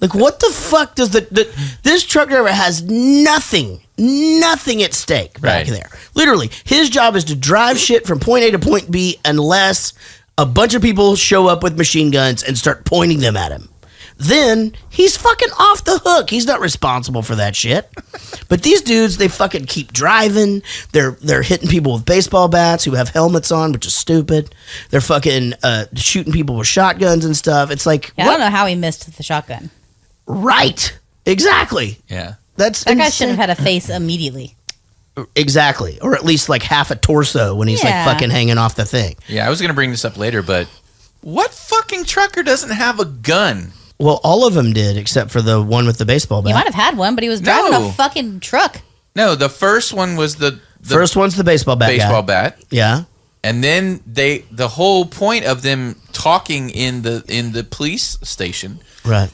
Like, what the fuck does this truck driver has nothing at stake back there. Literally, his job is to drive shit from point A to point B unless a bunch of people show up with machine guns and start pointing them at him. then he's fucking off the hook. He's not responsible for that shit. But these dudes, they fucking keep driving. They're hitting people with baseball bats who have helmets on, which is stupid. They're fucking shooting people with shotguns and stuff. It's like, I don't know how he missed the shotgun. Right. Exactly. Yeah. That guy should have had a face immediately. Exactly. Or at least like half a torso when he's like fucking hanging off the thing. Yeah, I was going to bring this up later, but what fucking trucker doesn't have a gun? Well, all of them did, except for the one with the baseball bat. He might have had one, but he was driving a fucking truck. No, the first one was the first one's the baseball bat. Baseball bat. Yeah. And then the whole point of them talking in the police station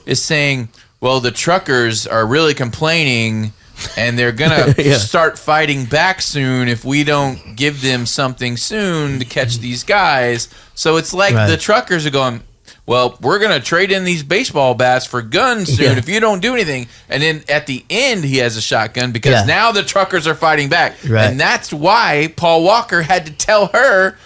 is saying, well, the truckers are really complaining and they're going to start fighting back soon if we don't give them something soon to catch these guys. So it's like the truckers are going, well, we're going to trade in these baseball bats for guns soon if you don't do anything. And then at the end, he has a shotgun because now the truckers are fighting back. Right. And that's why Paul Walker had to tell her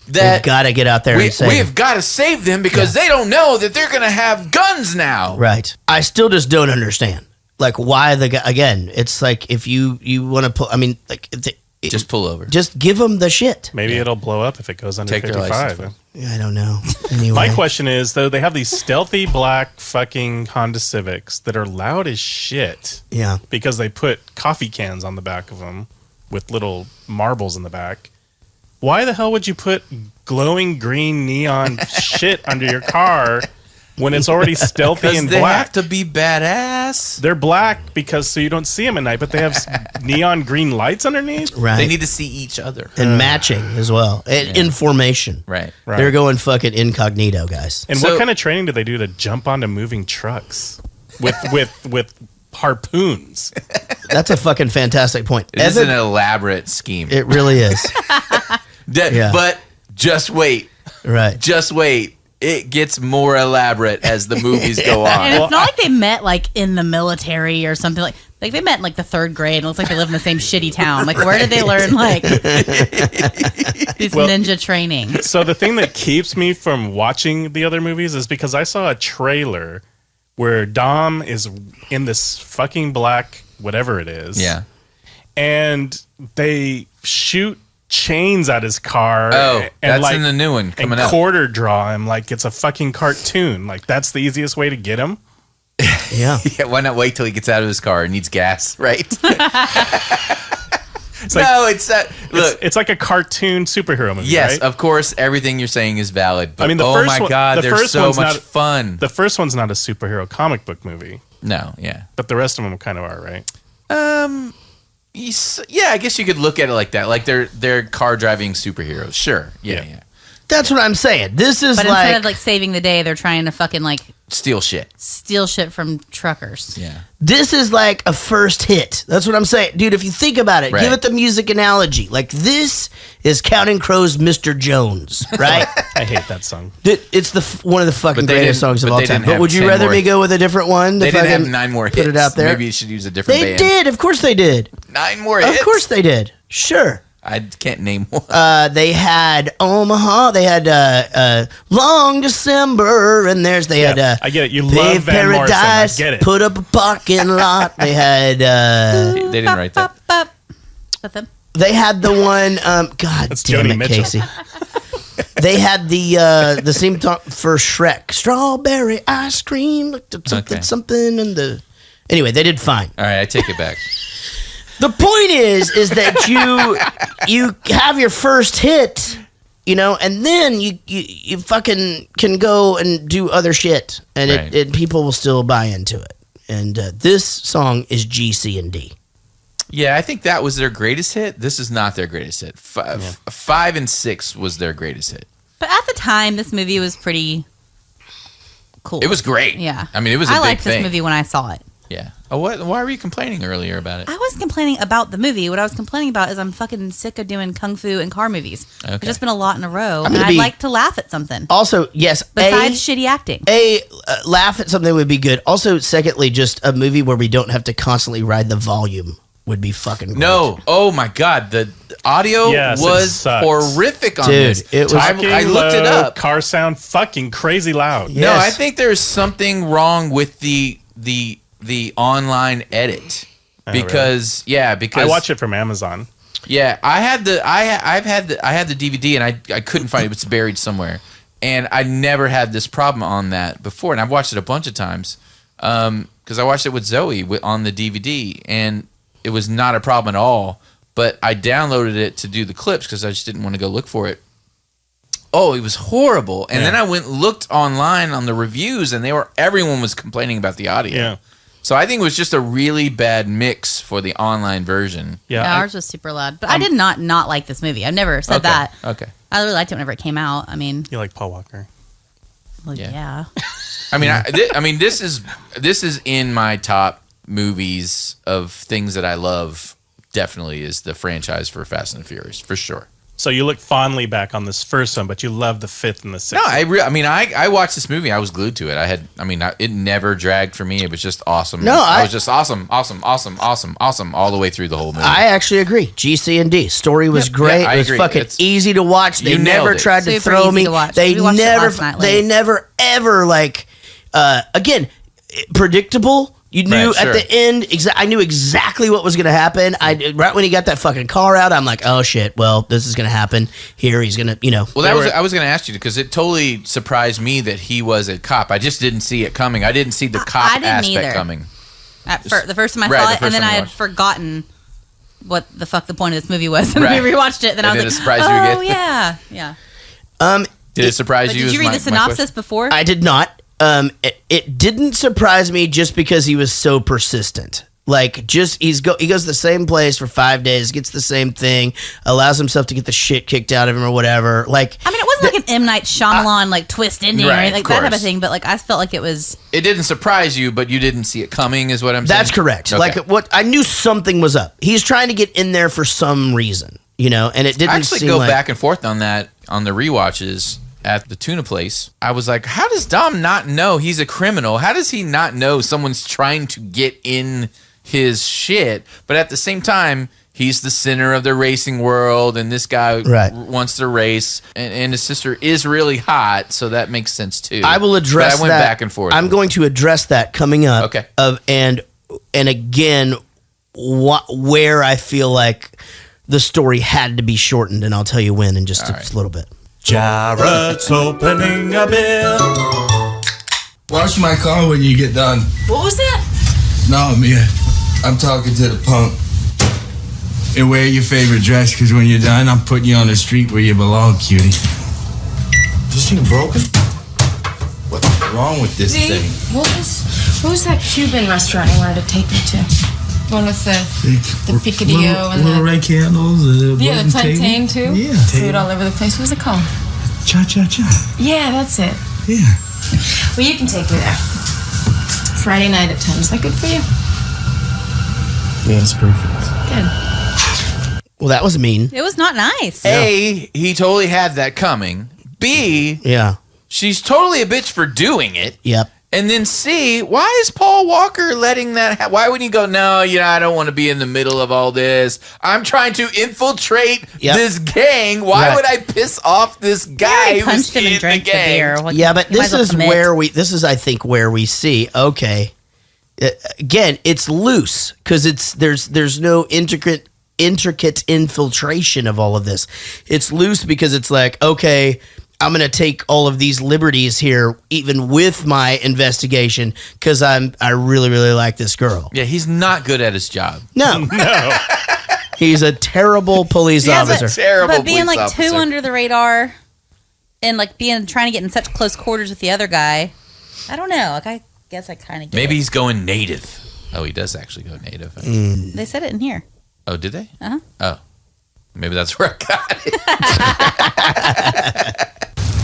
that we've got to get out there and save them. We've got to save them because they don't know that they're going to have guns now. Right. I still just don't understand. Like, why the guy, again, it's like if you want to pull, I mean, like, just pull over. Just give them the shit. Maybe it'll blow up if it goes under 55. I don't know. Anyway. My question is, though, they have these stealthy black fucking Honda Civics that are loud as shit. Yeah. Because they put coffee cans on the back of them with little marbles in the back. Why the hell would you put glowing green neon shit under your car when it's already stealthy and they black? They have to be badass. They're black because so you don't see them at night, but they have neon green lights underneath. Right. They need to see each other. And matching as well. And in formation. Right. They're going fucking incognito, guys. And what kind of training do they do to jump onto moving trucks with harpoons? That's a fucking fantastic point. It is an elaborate scheme. It really is. But just wait. Right. Just wait. It gets more elaborate as the movies go on. And it's not like they met like in the military or something like they met in like the third grade. And it looks like they live in the same shitty town. Like where did they learn like this ninja training? So the thing that keeps me from watching the other movies is because I saw a trailer where Dom is in this fucking black whatever it is. Yeah. And they shoot chains at his car. And that's in the new one coming up. Quarter draw him like it's a fucking cartoon. Like that's the easiest way to get him. Yeah. Why not wait till he gets out of his car and needs gas, right? It's like a cartoon superhero movie. Yes, right? Of course, everything you're saying is valid. But I mean, oh my god, they're so much fun. The first one's not a superhero comic book movie. No, yeah, but the rest of them kind of are, right? Yeah, I guess you could look at it like that. Like they're car driving superheroes. Sure. Yeah. That's what I'm saying. This is but instead of like saving the day, they're trying to fucking like steal shit from truckers. Yeah. This is like a first hit. That's what I'm saying. Dude, if you think about it, give it the music analogy. Like this is Counting Crows' Mr. Jones, right? I hate that song. It's one of the fucking greatest songs of all time. But would you rather me go with a different one? They didn't have 9 more hits. Put it out there. Maybe you should use a different band. They did. Of course they did. 9 more hits? Of course they did. Sure. I can't name one. They had Omaha. They had Long December, and they had I get it. You love Van Paradise. Morrison. I get it. Put up a parking lot. They had. They didn't write that. With them. They had the one. God That's damn Joni it, Mitchell. Casey. They had the same talk for Shrek. Strawberry ice cream. Something, and the. Anyway, they did fine. All right, I take it back. The point is that you have your first hit, and then you fucking can go and do other shit, and it people will still buy into it. And this song is G, C, and D. Yeah, I think that was their greatest hit. This is not their greatest hit. 5 and 6 was their greatest hit. But at the time, this movie was pretty cool. It was great. Yeah, I mean, it was a big thing. I liked this movie when I saw it. Yeah. Oh, why were you complaining earlier about it? I wasn't complaining about the movie. What I was complaining about is I'm fucking sick of doing kung fu and car movies. Okay. It's just been a lot in a row, and I'd like to laugh at something. Also, yes. Besides shitty acting. Laugh at something would be good. Also, secondly, just a movie where we don't have to constantly ride the volume would be fucking great. No. Oh my God. The audio was horrific on this. Dude, it was. I looked it up. Car sound fucking crazy loud. Yes. No, I think there's something wrong with the online edit. Because I watch it from Amazon. Yeah, I had the DVD and I couldn't find it. It's buried somewhere. And I never had this problem on that before. And I've watched it a bunch of times because I watched it with Zoe on the DVD, and it was not a problem at all. But I downloaded it to do the clips because I just didn't want to go look for it. Oh, it was horrible. And then I went and looked online on the reviews, and everyone was complaining about the audio. Yeah. So I think it was just a really bad mix for the online version. Yeah, ours was super loud. But I did not like this movie. I've never said that. Okay. I really liked it whenever it came out. I mean, you like Paul Walker? Well, yeah. I mean, this is in my top movies of things that I love. Definitely is the franchise for Fast and Furious for sure. So you look fondly back on this first one, but you love the fifth and the sixth. No, I watched this movie. I was glued to it. It never dragged for me. It was just awesome. No, I was just awesome all the way through the whole movie. I actually agree. GC and D story was great. Yeah, I it was agree. fucking easy to watch. They never tried to Super throw easy me. to watch. They We watched it never. last night, They ladies. never ever again predictable. You knew Right, sure. at the end. I knew exactly what was going to happen. Right when he got that fucking car out, I'm like, oh shit. Well, this is going to happen here. He's going to, Well, I was going to ask you because it totally surprised me that he was a cop. I just didn't see it coming. I didn't see the cop I didn't aspect either. coming. The first time I Right, saw the it, first and then time I you had watched. forgotten what the fuck the point of this movie was. And Right. we rewatched it. Then I And was did like, it surprise you oh again? yeah. Did it surprise But you? did you is read my- the my synopsis question? before? I did not. It didn't surprise me just because he was so persistent. Like, he goes to the same place for 5 days, gets the same thing, allows himself to get the shit kicked out of him or whatever. Like, I mean, it wasn't like an M. Night Shyamalan twist ending or Right, anything, like of that type course. of thing. But like, I felt like it was. It didn't surprise you, but you didn't see it coming, is what I'm saying? That's correct. Okay. Like, I knew something was up. He's trying to get in there for some reason, and it didn't I actually seem go like, back and forth on that on the rewatches at the tuna place. I was like, how does Dom not know he's a criminal? How does he not know someone's trying to get in his shit? But at the same time, he's the center of the racing world, and this guy wants to race, and his sister is really hot, so that makes sense too. I will address but I went that. back and forth. I'm going to address that coming up. Okay. And again, where I feel like the story had to be shortened, and I'll tell you when in just a little bit. Jaret's opening a bill. Wash my car when you get done. What was that? No, Mia. I'm talking to the punk. And wear your favorite dress, because when you're done, I'm putting you on the street where you belong, cutie. This thing broken? What's wrong with this thing? What was that Cuban restaurant you wanted to take me to? One with the picadillo and little the red candles. the plantain too. Yeah, Food all over the place. What was it called? Cha cha cha. Yeah, that's it. Yeah. Well, you can take me there. Friday night at 10. Is that good for you? Yeah, it's perfect. Good. Well, that was mean. It was not nice. A, he totally had that coming. B, she's totally a bitch for doing it. Yep. And then C, why is Paul Walker letting that why would he go, no, I don't want to be in the middle of all this. I'm trying to infiltrate this gang. Why would I piss off this guy who's punched him in and drank the the gang? beer. Like, Yeah, but you might this as well is commit. this is, I think, where we see, okay, again, it's loose because there's no intricate infiltration of all of this. It's loose because it's like, okay, I'm going to take all of these liberties here, even with my investigation, because I really, really like this girl. Yeah, he's not good at his job. No. He's a terrible police officer. But being like too under the radar and like trying to get in such close quarters with the other guy, I don't know. Like, I guess I kind of get Maybe it. he's going native. Oh, he does actually go native. They said it in here. Oh, did they? Uh-huh. Oh. Maybe that's where I got it.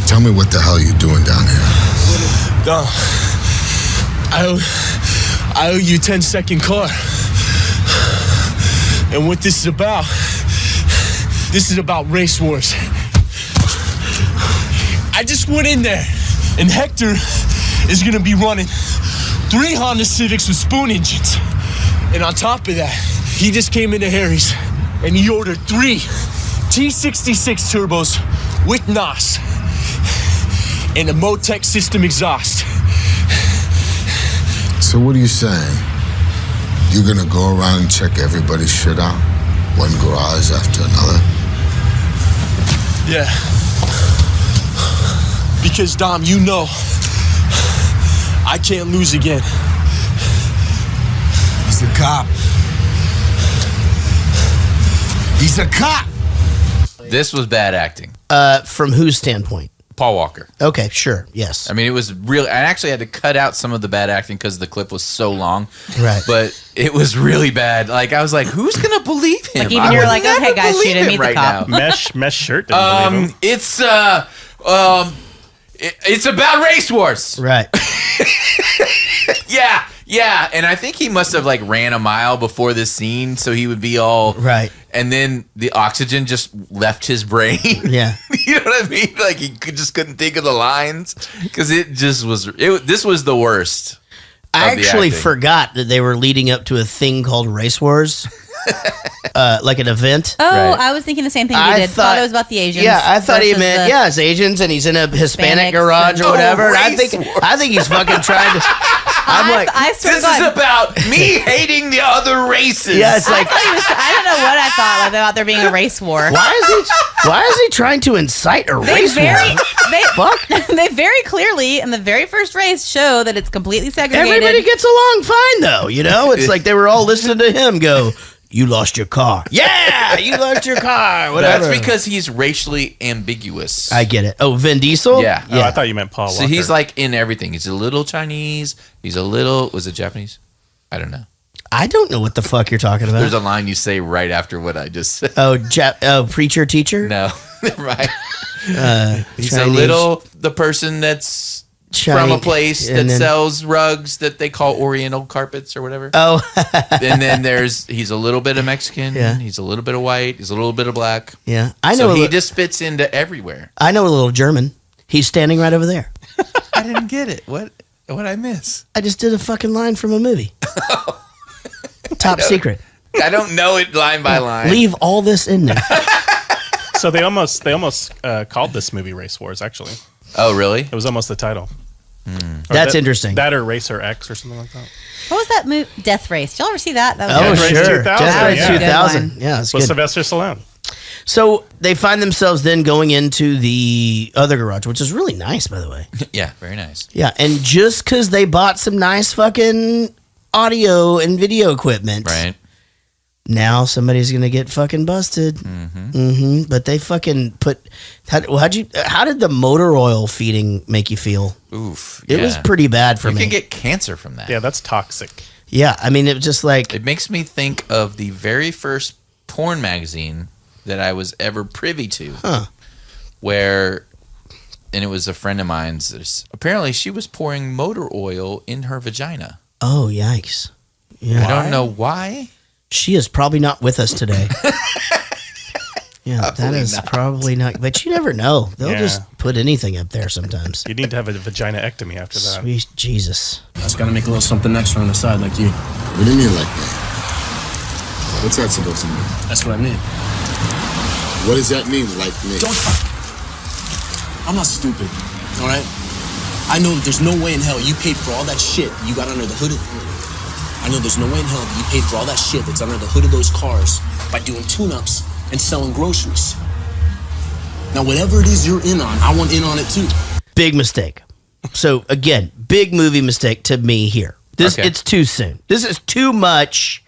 Tell me what the hell you're doing down here. Dom, I owe you a 10-second car. And what this is about race wars. I just went in there, and Hector is gonna be running 3 Honda Civics with spoon engines. And on top of that, He just came into Harry's and he ordered 3 T66 turbos with NOS and a Motec system exhaust. So what are you saying? You're gonna go around and check everybody's shit out? One garage after another? Yeah. Because, Dom, you know, I can't lose again. He's a cop. He's a cop! This was bad acting. From whose standpoint? Paul Walker. Okay, sure, yes. I mean, it was real. I actually had to cut out some of the bad acting because the clip was so long. Right. But it was really bad. Like, I was like, who's going to believe him? Like, even you're like, okay, guys, shoot him. He's a cop. Mesh shirt. Didn't believe him. It's about race wars. Right. Yeah. And I think he must have like ran a mile before this scene, so he would be all right. And then the oxygen just left his brain. Yeah. You know what I mean? Like he just couldn't think of the lines because it just was. This was the worst. I actually forgot that they were leading up to a thing called Race Wars. Like an event. Oh, right. I was thinking the same thing you did. Thought it was about the Asians. Yeah, I thought he meant it's Asians, and he's in a Hispanic garage or whatever. And I think he's fucking trying to. I'm like, this is about me hating the other races. Yeah, it's like I don't know what I thought about there being a race war. Why is he trying to incite a race war? They very clearly in the very first race show that it's completely segregated. Everybody gets along fine though, you know. It's like they were all listening to him go. You lost your car. Yeah, you lost your car. Whatever. That's because he's racially ambiguous. I get it. Oh, Vin Diesel? Yeah. Oh, I thought you meant Paul Walker. So he's like in everything. He's a little Chinese. He's a little, was it Japanese? I don't know. I don't know what the fuck you're talking about. There's a line you say right after what I just said. Oh, preacher, teacher? No, right. He's Chinese. a little, the person that's Chinese, from a place that sells rugs that they call Oriental carpets or whatever. Oh. And then he's a little bit of Mexican. Yeah. He's a little bit of white. He's a little bit of black. Yeah. So he just fits into everywhere. I know a little German. He's standing right over there. I didn't get it. What I miss? I just did a fucking line from a movie. Top secret. I don't know it line by line. Leave all this in there. So they almost called this movie Race Wars, actually. Oh, really? It was almost the title. That's interesting. That or Racer X or something like that. What was that movie? Death Race. Did y'all ever see that? Was Death sure. Race 2000. Death Race 2000. Yeah, it's good. With Sylvester Stallone. So they find themselves then going into the other garage, which is really nice, by the way. Yeah, very nice. Yeah, and just because they bought some nice fucking audio and video equipment, right? Now somebody's gonna get fucking busted. But they fucking put. How did the motor oil feeding make you feel? Oof, it was pretty bad for me. You can get cancer from that. Yeah, that's toxic. Yeah, I mean, it was just like it makes me think of the very first porn magazine that I was ever privy to, where, and it was a friend of mine's. Apparently, she was pouring motor oil in her vagina. Oh, yikes! Yeah, I don't know why. She is probably not with us today. Yeah, probably that is probably not. But you never know. They'll just put anything up there sometimes. You need to have a vagina-ectomy after that. Sweet Jesus. I just gotta make a little something extra on the side like you. What do you mean like that? What's that supposed to mean? That's what I mean. What does that mean, like me? I'm not stupid, all right? I know that there's no way in hell you paid for all that shit you got under the hood of... I know there's no way in hell that you paid for all that shit that's under the hood of those cars by doing tune-ups and selling groceries. Now, whatever it is you're in on, I want in on it too. Big mistake. So, again, big movie mistake to me here. It's too soon. This is too much.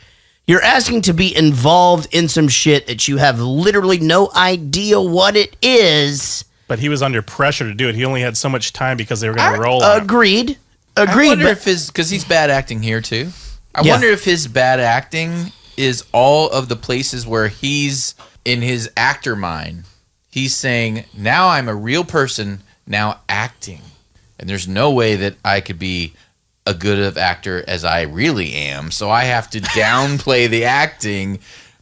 You're asking to be involved in some shit that you have literally no idea what it is. But he was under pressure to do it. He only had so much time because they were going to roll on him. Agreed. I wonder if because he's bad acting here too. I wonder if his bad acting is all of the places where he's in his actor mind. He's saying, now I'm a real person, now acting. And there's no way that I could be a good of actor as I really am. So I have to downplay the acting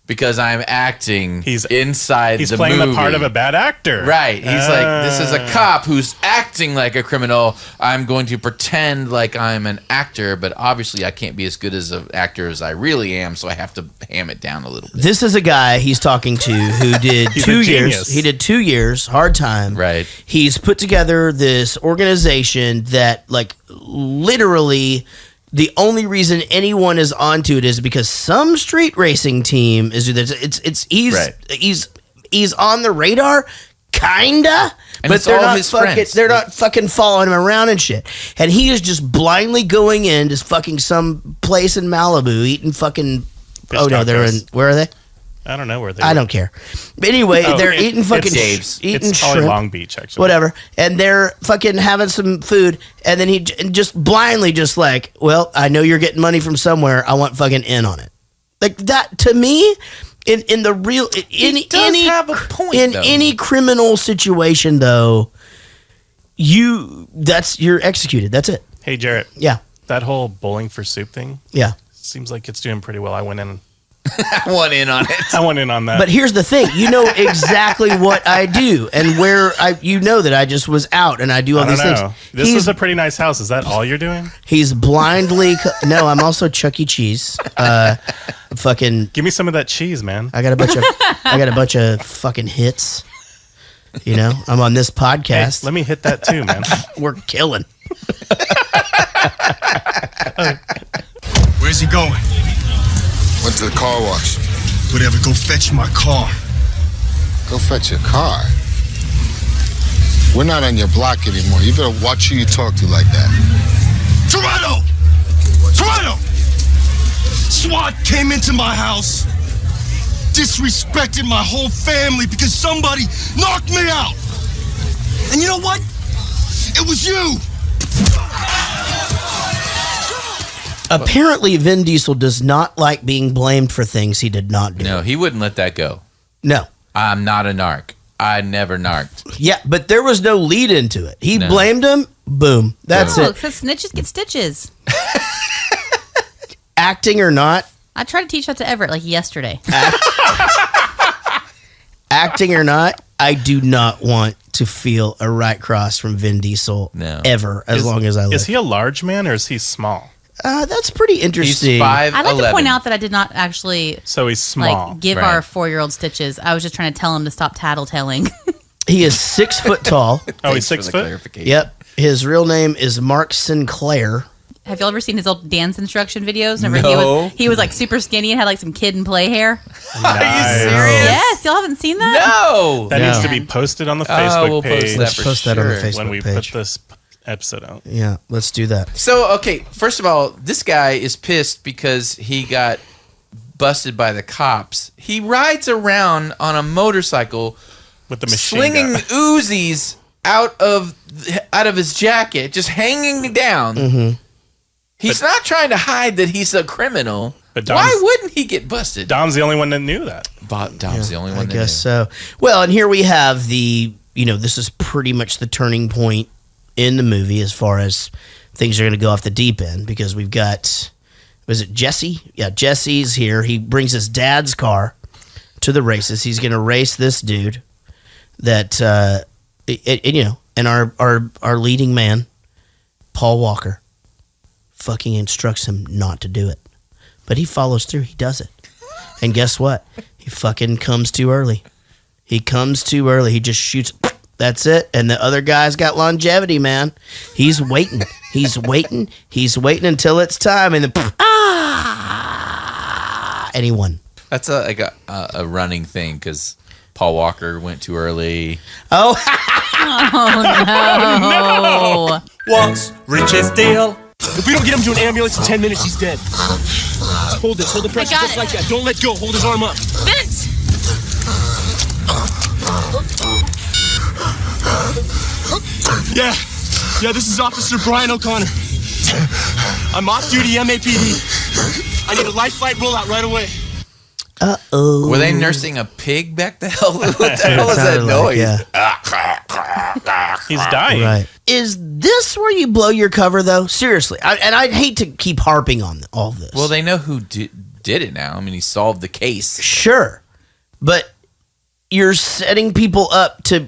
because I'm acting inside He's the playing movie. the part of a bad actor. Right. He's like, this is a cop who's acting like a criminal. I'm going to pretend like I'm an actor, but obviously I can't be as good as an actor as I really am, so I have to ham it down a little bit. This is a guy he's talking to who did 2 years. He did 2 years, hard time. Right. He's put together this organization that, like, literally the only reason anyone is onto it is because some street racing team is he's on the radar, kinda, And but it's they're all not his fucking friends. they're not fucking following him around and shit. And he is just blindly going into fucking some place in Malibu eating fucking. Fish oh no, they're in. tacos. Where are they? I don't know where they I were. don't care. But anyway, they're eating fucking eating It's probably shrimp. Long Beach, actually. Whatever. And they're fucking having some food. And then he just blindly just like, well, I know you're getting money from somewhere. I want fucking in on it. Like that, to me, in the real, have a point, in though. any criminal situation, though, you're executed. That's it. Hey, Jarrett. Yeah. That whole bowling for soup thing. Yeah. Seems like it's doing pretty well. I went in. I went in on it. I went in on that. But here's the thing, you know exactly what I do and where you know that I just was out and I do all these things. This is a pretty nice house. Is that all you're doing? He's blindly. No, I'm also Chuck E. Cheese. Fucking. Give me some of that cheese, man. I got a bunch of fucking hits. You know, I'm on this podcast. Hey, let me hit that too, man. We're killing. Where's he going? Went to the car wash. Whatever, go fetch my car. Go fetch your car. We're not on your block anymore. You better watch who you talk to like that. Toronto! Toronto! SWAT came into my house, disrespected my whole family because somebody knocked me out. And you know what? It was you. Apparently, Vin Diesel does not like being blamed for things he did not do. No, he wouldn't let that go. No. I'm not a narc. I never narked. Yeah, but there was no lead into it. He blamed him. Boom. That's it. Because snitches get stitches. Acting or not, I tried to teach that to Everett like yesterday. acting or not, I do not want to feel a right cross from Vin Diesel ever, as long as I live. Is he a large man or is he small? That's pretty interesting. He's 5'11". I'd like to point out that I did not actually So he's small. give our 4-year-old stitches. I was just trying to tell him to stop tattletelling. He is 6 foot tall. Oh, he's 6 foot? Yep. His real name is Mark Sinclair. Have you ever seen his old dance instruction videos? Remember No. he was like super skinny and had like some kid and play hair. Are you serious? Yes, y'all haven't seen that? No. That needs to be posted on the Facebook we'll post page. that for Post that on the sure. Facebook when we page. put this episode out. Yeah, let's do that. So, okay, first of all, this guy is pissed because he got busted by the cops. He rides around on a motorcycle with the machine slinging gun. Uzis out of his jacket, just hanging down. Mm-hmm. He's not trying to hide that he's a criminal. But Why wouldn't he get busted? Dom's the only one that knew that. Dom's the only one I that guess so. Well, and here we have this is pretty much the turning point in the movie as far as things are going to go off the deep end, because we've got, was it Jesse? Yeah, Jesse's here. He brings his dad's car to the races. He's going to race this dude that, and our leading man, Paul Walker, fucking instructs him not to do it. But he follows through. He does it. And guess what? He fucking comes too early. He comes too early. He just shoots. That's it. And the other guy's got longevity, man. He's waiting. He's waiting. He's waiting until it's time. And then, and he won. That's a running thing because Paul Walker went too early. Oh. Oh, no. What's Rich's deal? If we don't get him to an ambulance in 10 minutes, he's dead. Hold this. Hold the pressure got just it. like that. Don't let go. Hold his arm up. Vince! Yeah. Yeah, this is Officer Brian O'Connor. I'm off duty MAPD. I need a life flight rollout right away. Uh-oh. Were they nursing a pig back the hell? What the hell is that sounded like, noise? He's dying. Right. Is this where you blow your cover, though? Seriously. I'd hate to keep harping on all this. Well, they know who did it now. I mean, he solved the case. Sure. But you're setting people up to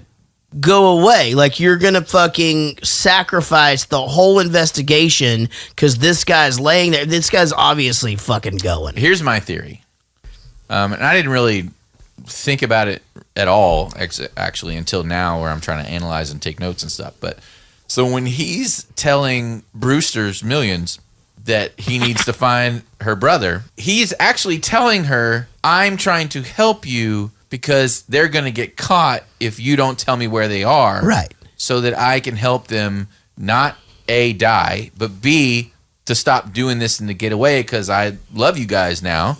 go away. Like, you're going to fucking sacrifice the whole investigation because this guy's laying there. This guy's obviously fucking going. Here's my theory. And I didn't really think about it at all, actually, until now, where I'm trying to analyze and take notes and stuff. But so when he's telling Brewster's Millions that he needs to find her brother, he's actually telling her, I'm trying to help you because they're going to get caught if you don't tell me where they are. Right. So that I can help them not A, die, but B, to stop doing this and to get away because I love you guys now.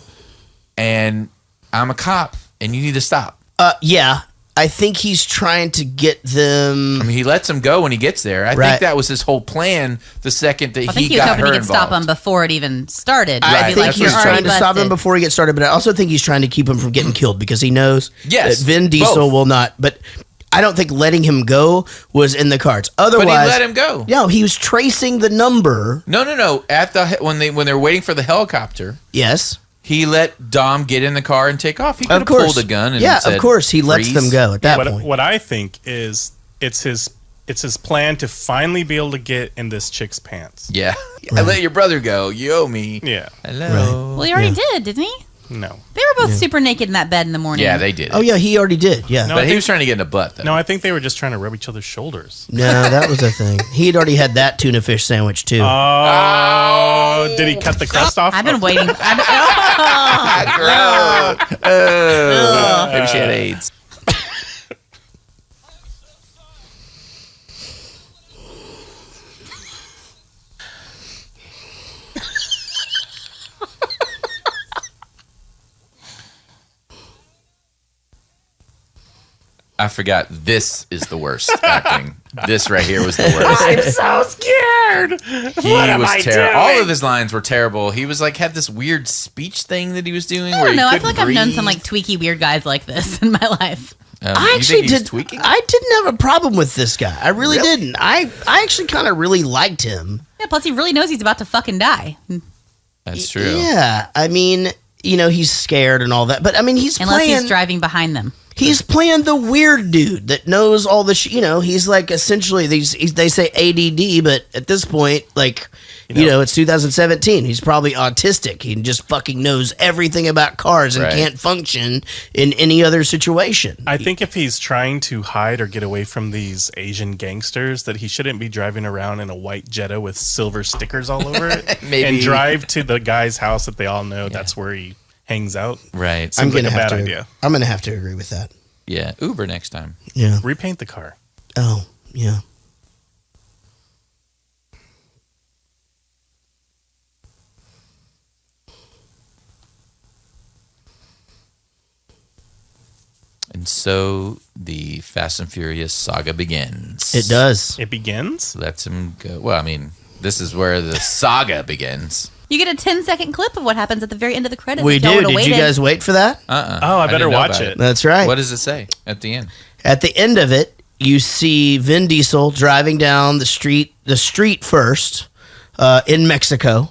And I'm a cop and you need to stop. Yeah. I think he's trying to get them. I mean, he lets them go when he gets there. I think that was his whole plan the second that he got her involved. I think he was hoping he could stop him before it even started. I think he's trying to stop him before he gets started, but I also think he's trying to keep him from getting killed because he knows that Vin Diesel will not. But I don't think letting him go was in the cards. Otherwise, but he let him go. No, he was tracing the number. No. At the when they were waiting for the helicopter. Yes. He let Dom get in the car and take off. He could have pulled a gun. And said, of course, he lets them go at that point. What I think is it's his plan to finally be able to get in this chick's pants. Yeah. Right. I let your brother go. You owe me. Yeah. Hello. Right. Well, he already did, didn't he? No. They were both super naked in that bed in the morning. Yeah, they did. Oh, yeah, he already did. Yeah. No, but he was trying to get in the butt, though. No, I think they were just trying to rub each other's shoulders. No, that was a thing. He'd already had that tuna fish sandwich, too. Oh, did he cut the crust off? I've been waiting. Maybe she had AIDS. I forgot. This is the worst acting. This right here was the worst. I'm so scared. What was terrible. All of his lines were terrible. He was like had this weird speech thing that he was doing. I don't know. I feel like I've known some like tweaky weird guys like this in my life. I actually did. I didn't have a problem with this guy. I really didn't. I actually kind of really liked him. Yeah. Plus, he really knows he's about to fucking die. That's true. Yeah. I mean, he's scared and all that, but I mean, unless he's driving behind them. He's playing the weird dude that knows all the he's like essentially they say ADD, but at this point, like, it's 2017. He's probably autistic. He just fucking knows everything about cars and can't function in any other situation. I think if he's trying to hide or get away from these Asian gangsters, that he shouldn't be driving around in a white Jetta with silver stickers all over it. Maybe. And drive to the guy's house that they all know that's where he hangs out. Right. I'm like a bad idea. I'm gonna have to agree with that. Yeah. Uber next time. Yeah. Repaint the car. Oh, yeah. And so the Fast and Furious saga begins. It does. It begins? Lets him go. Well, I mean, this is where the saga begins. You get a 10-second clip of what happens at the very end of the credits. We do. Did you guys wait for that? Oh, I better watch it. That's right. What does it say at the end? At the end of it, you see Vin Diesel driving down the street first in Mexico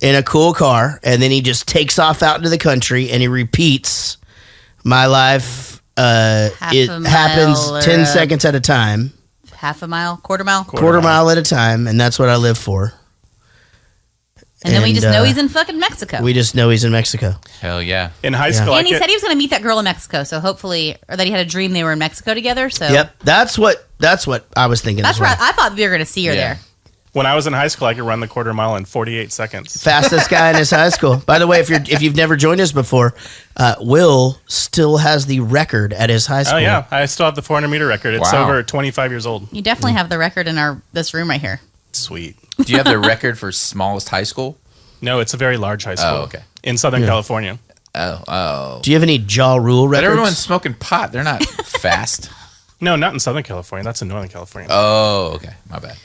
in a cool car, and then he just takes off out into the country and he repeats, "My life it happens 10 seconds at a time, half a mile, quarter mile, quarter mile at a time, and that's what I live for." And then we just know he's in fucking Mexico. We just know he's in Mexico. Hell yeah. In high school. And he said he was going to meet that girl in Mexico. So hopefully, or that he had a dream they were in Mexico together. So yep, that's what I was thinking. That's right. I thought we were going to see her there. When I was in high school, I could run the quarter mile in 48 seconds. Fastest guy in his high school. By the way, if you've never joined us before, Will still has the record at his high school. Oh yeah, I still have the 400-meter record. It's over 25 years old. You definitely have the record in this room right here. Sweet. Do you have the record for smallest high school? No, it's a very large high school. Oh, okay. In Southern California. Oh. Do you have any Ja Rule records? But everyone's smoking pot. They're not fast. No, not in Southern California. That's in Northern California. Oh, okay. My bad.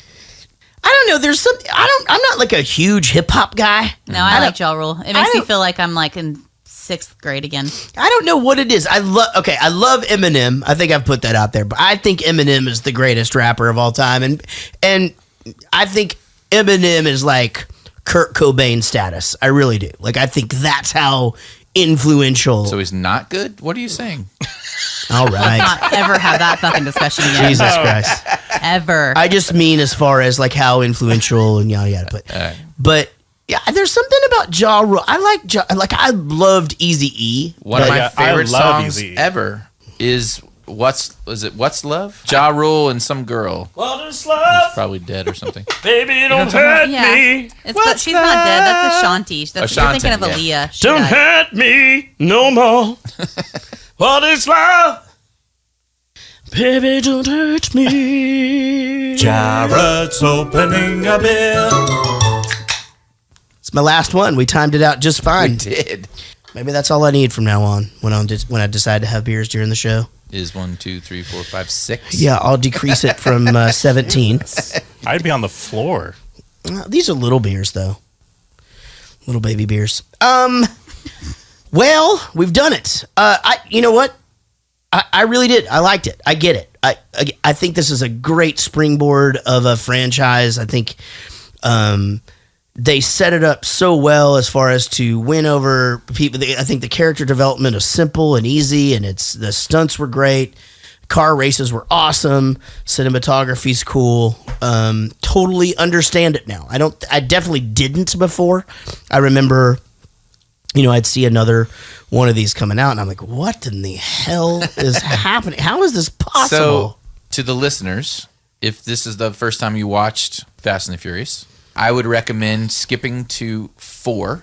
I don't know. There's something. I'm not like a huge hip hop guy. No, I like Ja Rule. It makes me feel like I'm like in 6th grade again. I don't know what it is. I love Eminem. I think I've put that out there, but I think Eminem is the greatest rapper of all time, and I think Eminem is like Kurt Cobain status. I really do. Like, I think that's how influential. So he's not good? What are you saying? All right. Let's not ever have that fucking discussion again. Jesus Christ. Ever. I just mean as far as like how influential and yada yada. But yeah, there's something about Ja Rule. I loved Easy-E. One of my favorite songs ever is What's Love? Ja Rule and some girl. What is love? She's probably dead or something. Baby, don't hurt me. But she's not dead. That's Ashanti. You're thinking of Aaliyah. She Don't died. hurt me no more. What is love? Baby, don't hurt me. Jared's opening a beer. It's my last one. We timed it out just fine. We did. Maybe that's all I need from now on when I decide to have beers during the show. Is 1, 2, 3, 4, 5, 6. Yeah, I'll decrease it from 17. I'd be on the floor. These are little beers, though. Little baby beers. Well, we've done it. You know what? I really did. I liked it. I get it. I think this is a great springboard of a franchise. I think they set it up so well as far as to win over people. I think the character development is simple and easy, and the stunts were great. Car races were awesome. Cinematography's cool. Totally understand it now. I definitely didn't before. I remember, I'd see another one of these coming out, and I'm like, what in the hell is happening? How is this possible? So, to the listeners, if this is the first time you watched Fast and the Furious, I would recommend skipping to 4.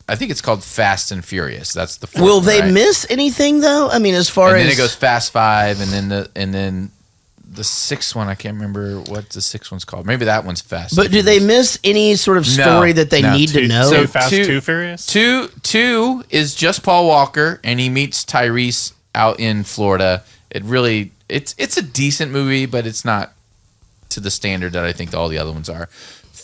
I think it's called Fast and Furious. That's the 4th. Will they miss anything though? I mean, as far and as then it goes Fast 5, and then the 6th one, I can't remember what the 6th one's called. Maybe that one's Fast. But do they miss any sort of story that they need to know? So Fast 2 Furious? 2 is just Paul Walker, and he meets Tyrese out in Florida. It's a decent movie, but it's not to the standard that I think all the other ones are.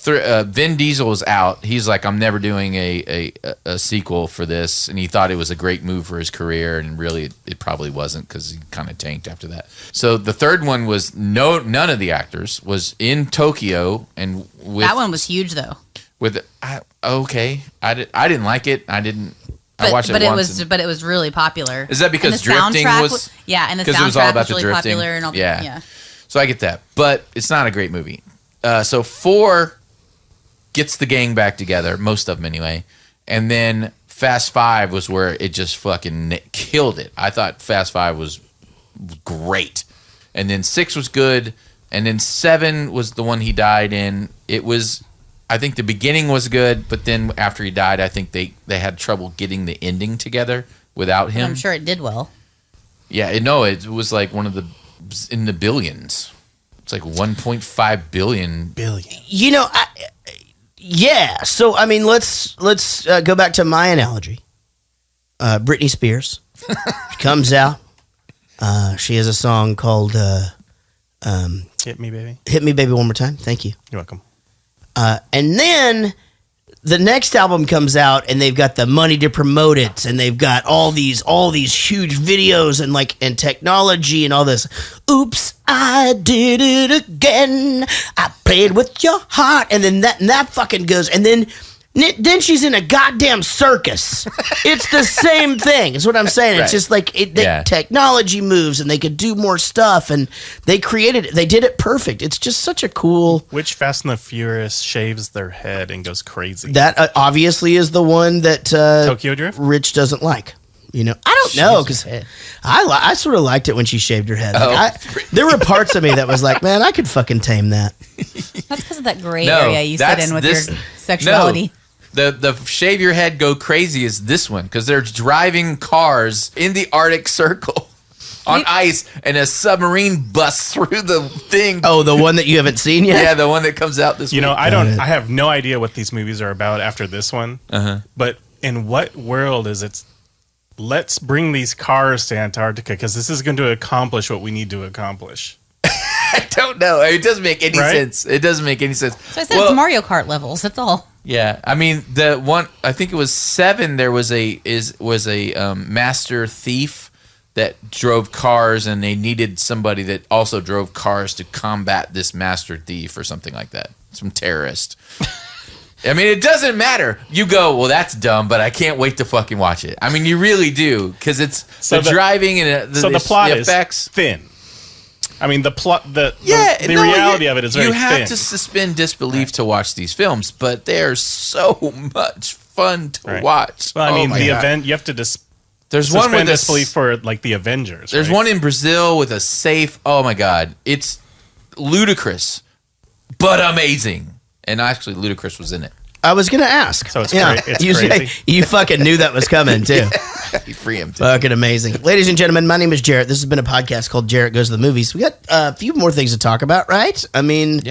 Vin Diesel is out. He's like, I'm never doing a sequel for this, and he thought it was a great move for his career, and really it probably wasn't because he kind of tanked after that. So the third one was none of the actors was in Tokyo, and that one was huge though. I didn't like it. I watched it once. But it was really popular. Is that because drifting was? Yeah, and the soundtrack it was all about was really the popular and all. Yeah. So I get that, but it's not a great movie. So 4 gets the gang back together, most of them anyway, and then Fast 5 was where it just fucking killed it. I thought Fast 5 was great, and then 6 was good, and then 7 was the one he died in. I think the beginning was good, but then after he died, I think they had trouble getting the ending together without him. I'm sure it did well. Yeah, it was like in the billions. It's like 1.5 billion. Yeah. So I mean, let's go back to my analogy. Britney Spears comes out. She has a song called "Hit Me, Baby." Hit Me, Baby, one more time. Thank you. You're welcome. And then the next album comes out, and they've got the money to promote it, and they've got all these huge videos and technology and all this. Oops, I did it again. I played with your heart, and then that fucking goes, and then she's in a goddamn circus. It's the same thing. Is what I'm saying. Right. It's just like technology moves, and they could do more stuff, and they created it. They did it perfect. It's just such a cool. Which Fast and the Furious shaves their head and goes crazy? That obviously is the one that Tokyo Drift. Rich doesn't like. I don't know, because I sort of liked it when she shaved her head. There were parts of me that was like, man, I could fucking tame that. That's because of that gray area you sit in with your sexuality. No. The shave your head go crazy is this one, because they're driving cars in the Arctic Circle on ice, and a submarine busts through the thing. Oh, the one that you haven't seen yet? Yeah, the one that comes out this week. I have no idea what these movies are about after this one. But in what world is it? Let's bring these cars to Antarctica because this is going to accomplish what we need to accomplish. I don't know. It doesn't make any sense. It doesn't make any sense. So I said it's Mario Kart levels. That's all. Yeah, I mean the one. I think it was 7. There was a master thief that drove cars, and they needed somebody that also drove cars to combat this master thief or something like that. Some terrorist. I mean, it doesn't matter. You go, well, that's dumb, but I can't wait to fucking watch it. I mean, you really do, because it's driving and the plot effects. Is thin. I mean, the reality of it is very thin. You have to suspend disbelief to watch these films, but they're so much fun to watch. Well, I mean, event you have to There's one with disbelief for like the Avengers. There's one in Brazil with a safe. Oh my God, it's ludicrous, but amazing. And actually, Ludacris was in it. I was going to ask. So it's crazy. You fucking knew that was coming, too. You preempted. Fucking amazing. Ladies and gentlemen, my name is Jaret. This has been a podcast called Jaret Goes to the Movies. We got a few more things to talk about, right? I mean,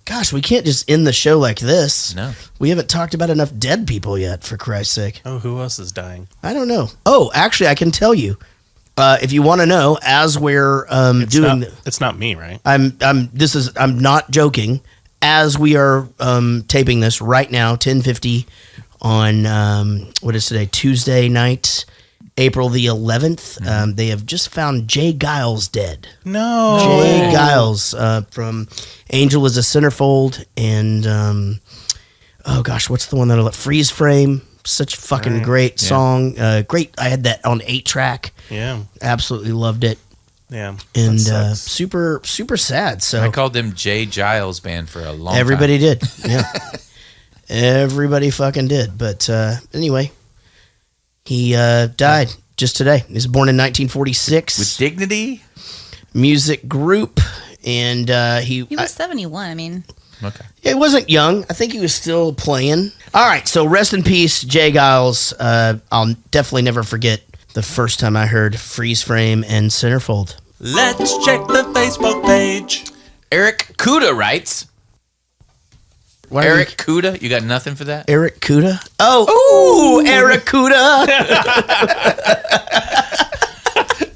gosh, we can't just end the show like this. No. We haven't talked about enough dead people yet, for Christ's sake. Oh, who else is dying? I don't know. Oh, actually, I can tell you. If you want to know, as we're it's not me, right? I'm not joking. As we are taping this right now, 10:50 on what is today? Tuesday night, April the 11th. They have just found Jay Giles dead. No, Jay Giles from Angel is a Centerfold, and oh gosh, what's the one that Freeze Frame? Such fucking great song. Great. I had that on 8-track. Yeah, absolutely loved it. Yeah, and super sad. So I called them Jay Giles Band for a long time. Everybody did. Yeah, everybody fucking did. But anyway, he died just today. He was born in 1946 with dignity. Music group, and he was 71. I mean, okay, it wasn't young. I think he was still playing. All right, so rest in peace, Jay Giles. I'll definitely never forget the first time I heard Freeze Frame and Centerfold. Let's check the Facebook page. Eric Kuda writes. Eric Kuda? You got nothing for that? Eric Kuda? Oh, ooh, Eric Kuda.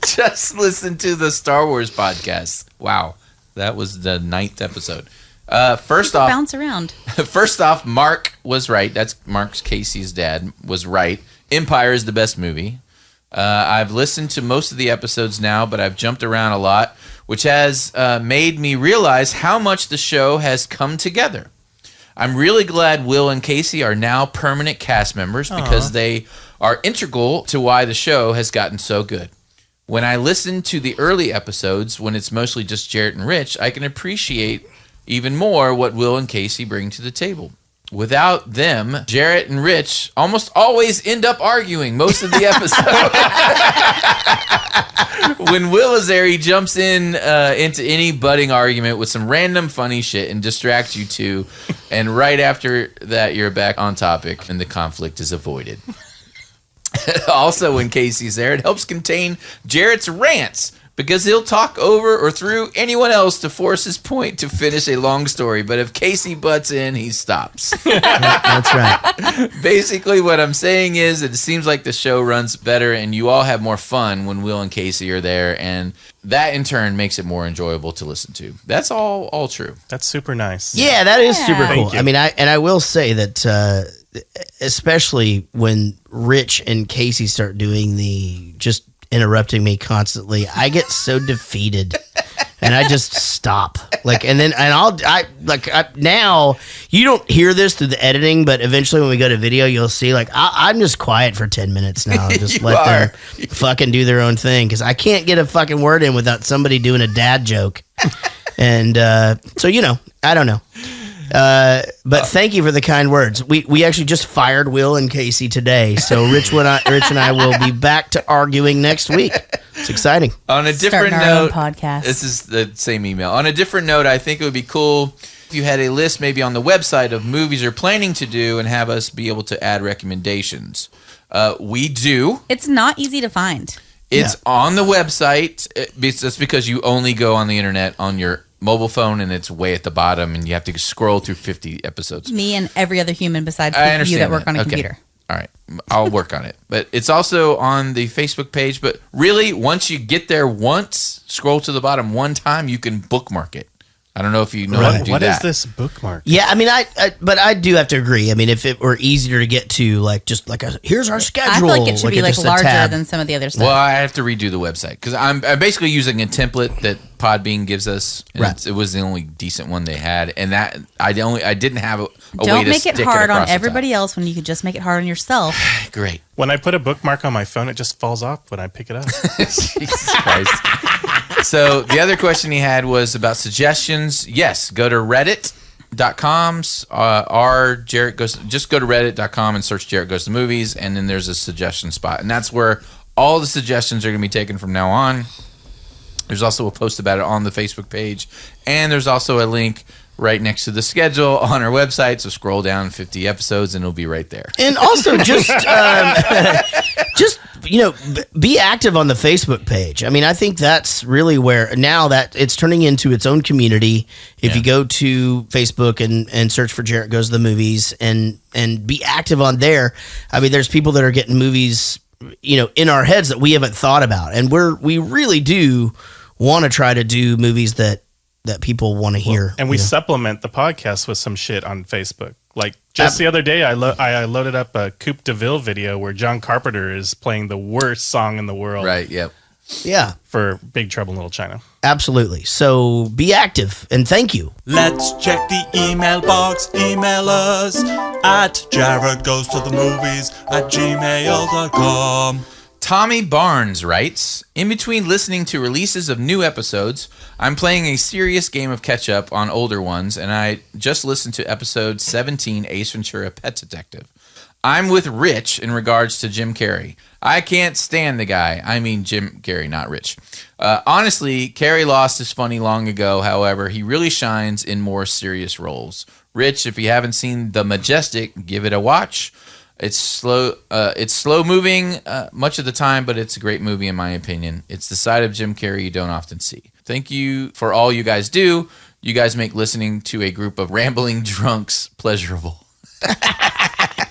Just listen to the Star Wars podcast. Wow. That was the 9th episode. First off, bounce around. First off, Mark was right. That's Mark's Casey's dad was right. Empire is the best movie. I've listened to most of the episodes now, but I've jumped around a lot, which has made me realize how much the show has come together. I'm really glad Will and Casey are now permanent cast members because they are integral to why the show has gotten so good. When I listen to the early episodes, when it's mostly just Jaret and Rich, I can appreciate even more what Will and Casey bring to the table. Without them, Jaret and Rich almost always end up arguing most of the episode. When Will is there, he jumps into any budding argument with some random funny shit and distracts you two. And right after that, you're back on topic and the conflict is avoided. Also, when Casey's there, it helps contain Jaret's rants, because he'll talk over or through anyone else to force his point to finish a long story. But if Casey butts in, he stops. That's right. Basically, what I'm saying is that it seems like the show runs better and you all have more fun when Will and Casey are there. And that, in turn, makes it more enjoyable to listen to. That's all true. That's super nice. Yeah, that is super cool. Thank you. I mean, I will say that especially when Rich and Casey start doing the just interrupting me constantly, I get so defeated and I just stop. Now you don't hear this through the editing, but eventually when we go to video, you'll see I'm just quiet for 10 minutes now. Just let them fucking do their own thing, because I can't get a fucking word in without somebody doing a dad joke. And so, I don't know. But thank you for the kind words. We actually just fired Will and Casey today, so Rich and I will be back to arguing next week. It's exciting. On a different Starting our own note, podcast. This is the same email. On a different note, I think it would be cool if you had a list maybe on the website of movies you're planning to do and have us be able to add recommendations. We do. It's not easy to find. It's on the website. That's because you only go on the internet on your mobile phone, and it's way at the bottom, and you have to scroll through 50 episodes. Me and every other human besides I you that work on a computer. All right. I'll work on it. But it's also on the Facebook page. But really, once you get there once, scroll to the bottom one time, you can bookmark it. I don't know if you know how to do what that. What is this bookmark? Yeah, I mean, but I do have to agree. I mean, if it were easier to get to, here's our schedule. I feel like it should be just a larger tab. than some of the other stuff. Well, I have to redo the website because I'm basically using a template that Podbean gives us. Right. It was the only decent one they had, and that I didn't have a way to Don't make it stick hard on across the top. everybody else when you could just make it hard on yourself. Great. When I put a bookmark on my phone, it just falls off when I pick it up. Jesus Christ. So the other question he had was about suggestions. Yes, go to Reddit.com. Just go to Reddit.com and search Jaret Goes to Movies, and then there's a suggestion spot, and that's where all the suggestions are going to be taken from now on. There's also a post about it on the Facebook page, and there's also a link right next to the schedule on our website. So scroll down 50 episodes, and it'll be right there. And also just be active on the Facebook page. I mean, I think that's really where now that it's turning into its own community. If you go to Facebook and search for Jaret Goes to the Movies and be active on there, I mean, there's people that are getting movies, in our heads that we haven't thought about. And we really do want to try to do movies that people want to hear. And we supplement the podcast with some shit on Facebook. Like just the other day, I loaded up a Coupe de Ville video where John Carpenter is playing the worst song in the world. Right, yep. Yeah. For Big Trouble in Little China. Absolutely. So be active, and thank you. Let's check the email box. Email us at jaretgoestothemovies@gmail.com. Tommy Barnes writes, in between listening to releases of new episodes, I'm playing a serious game of catch up on older ones, and I just listened to episode 17, Ace Ventura Pet Detective. I'm with Rich in regards to Jim Carrey. I can't stand the guy. I mean Jim Carrey, not Rich. Honestly, Carrey lost his funny long ago. However, he really shines in more serious roles. Rich, if you haven't seen The Majestic, give it a watch. It's slow moving much of the time, but it's a great movie in my opinion. It's the side of Jim Carrey you don't often see. Thank you for all you guys do. You guys make listening to a group of rambling drunks pleasurable.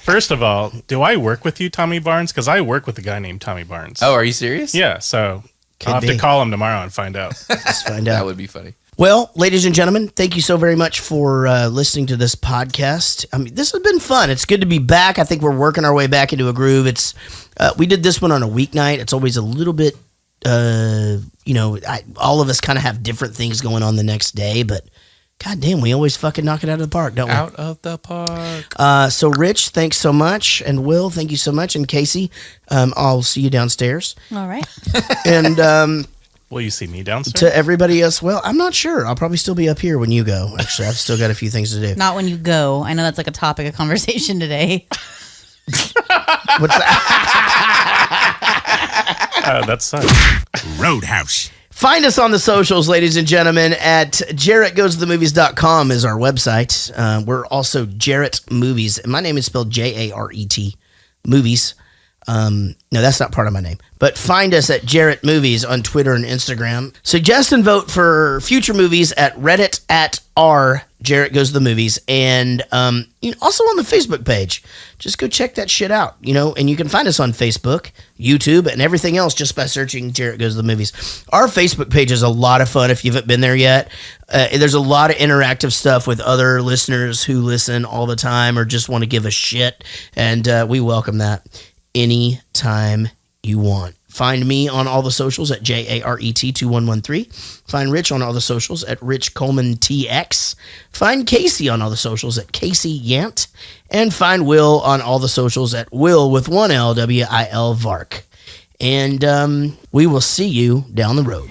First of all, do I work with you, Tommy Barnes? Because I work with a guy named Tommy Barnes. Oh, are you serious? Yeah, so I'll have to call him tomorrow and find out. Let's find out. That would be funny. Well, ladies and gentlemen, thank you so very much for listening to this podcast. I mean, this has been fun. It's good to be back. I think we're working our way back into a groove. We did this one on a weeknight. It's always a little bit, all of us kind of have different things going on the next day, but God damn, we always fucking knock it out of the park, don't we? Out of the park. So, Rich, thanks so much. And Will, thank you so much. And Casey, I'll see you downstairs. All right. And will you see me downstairs? To everybody else, well, I'm not sure. I'll probably still be up here when you go. Actually, I've still got a few things to do. Not when you go. I know that's like a topic of conversation today. What's that? That sucks. Roadhouse. Find us on the socials, ladies and gentlemen, at JaretGoesToTheMovies.com is our website. We're also Jaret Movies. And my name is spelled Jaret Movies. No, that's not part of my name. But find us at Jaret Movies on Twitter and Instagram. Suggest and vote for future movies at Reddit at r Jaret Goes to the Movies. And also on the Facebook page. Just go check that shit out. And you can find us on Facebook, YouTube, and everything else just by searching Jaret Goes to the Movies. Our Facebook page is a lot of fun if you haven't been there yet. There's a lot of interactive stuff with other listeners who listen all the time or just want to give a shit. And we welcome that anytime you want. Find me on all the socials at JARET2113. Find Rich on all the socials at Rich Coleman TX. Find Casey on all the socials at Casey Yant. And find Will on all the socials at Will with one L, WIL Vark. And we will see you down the road.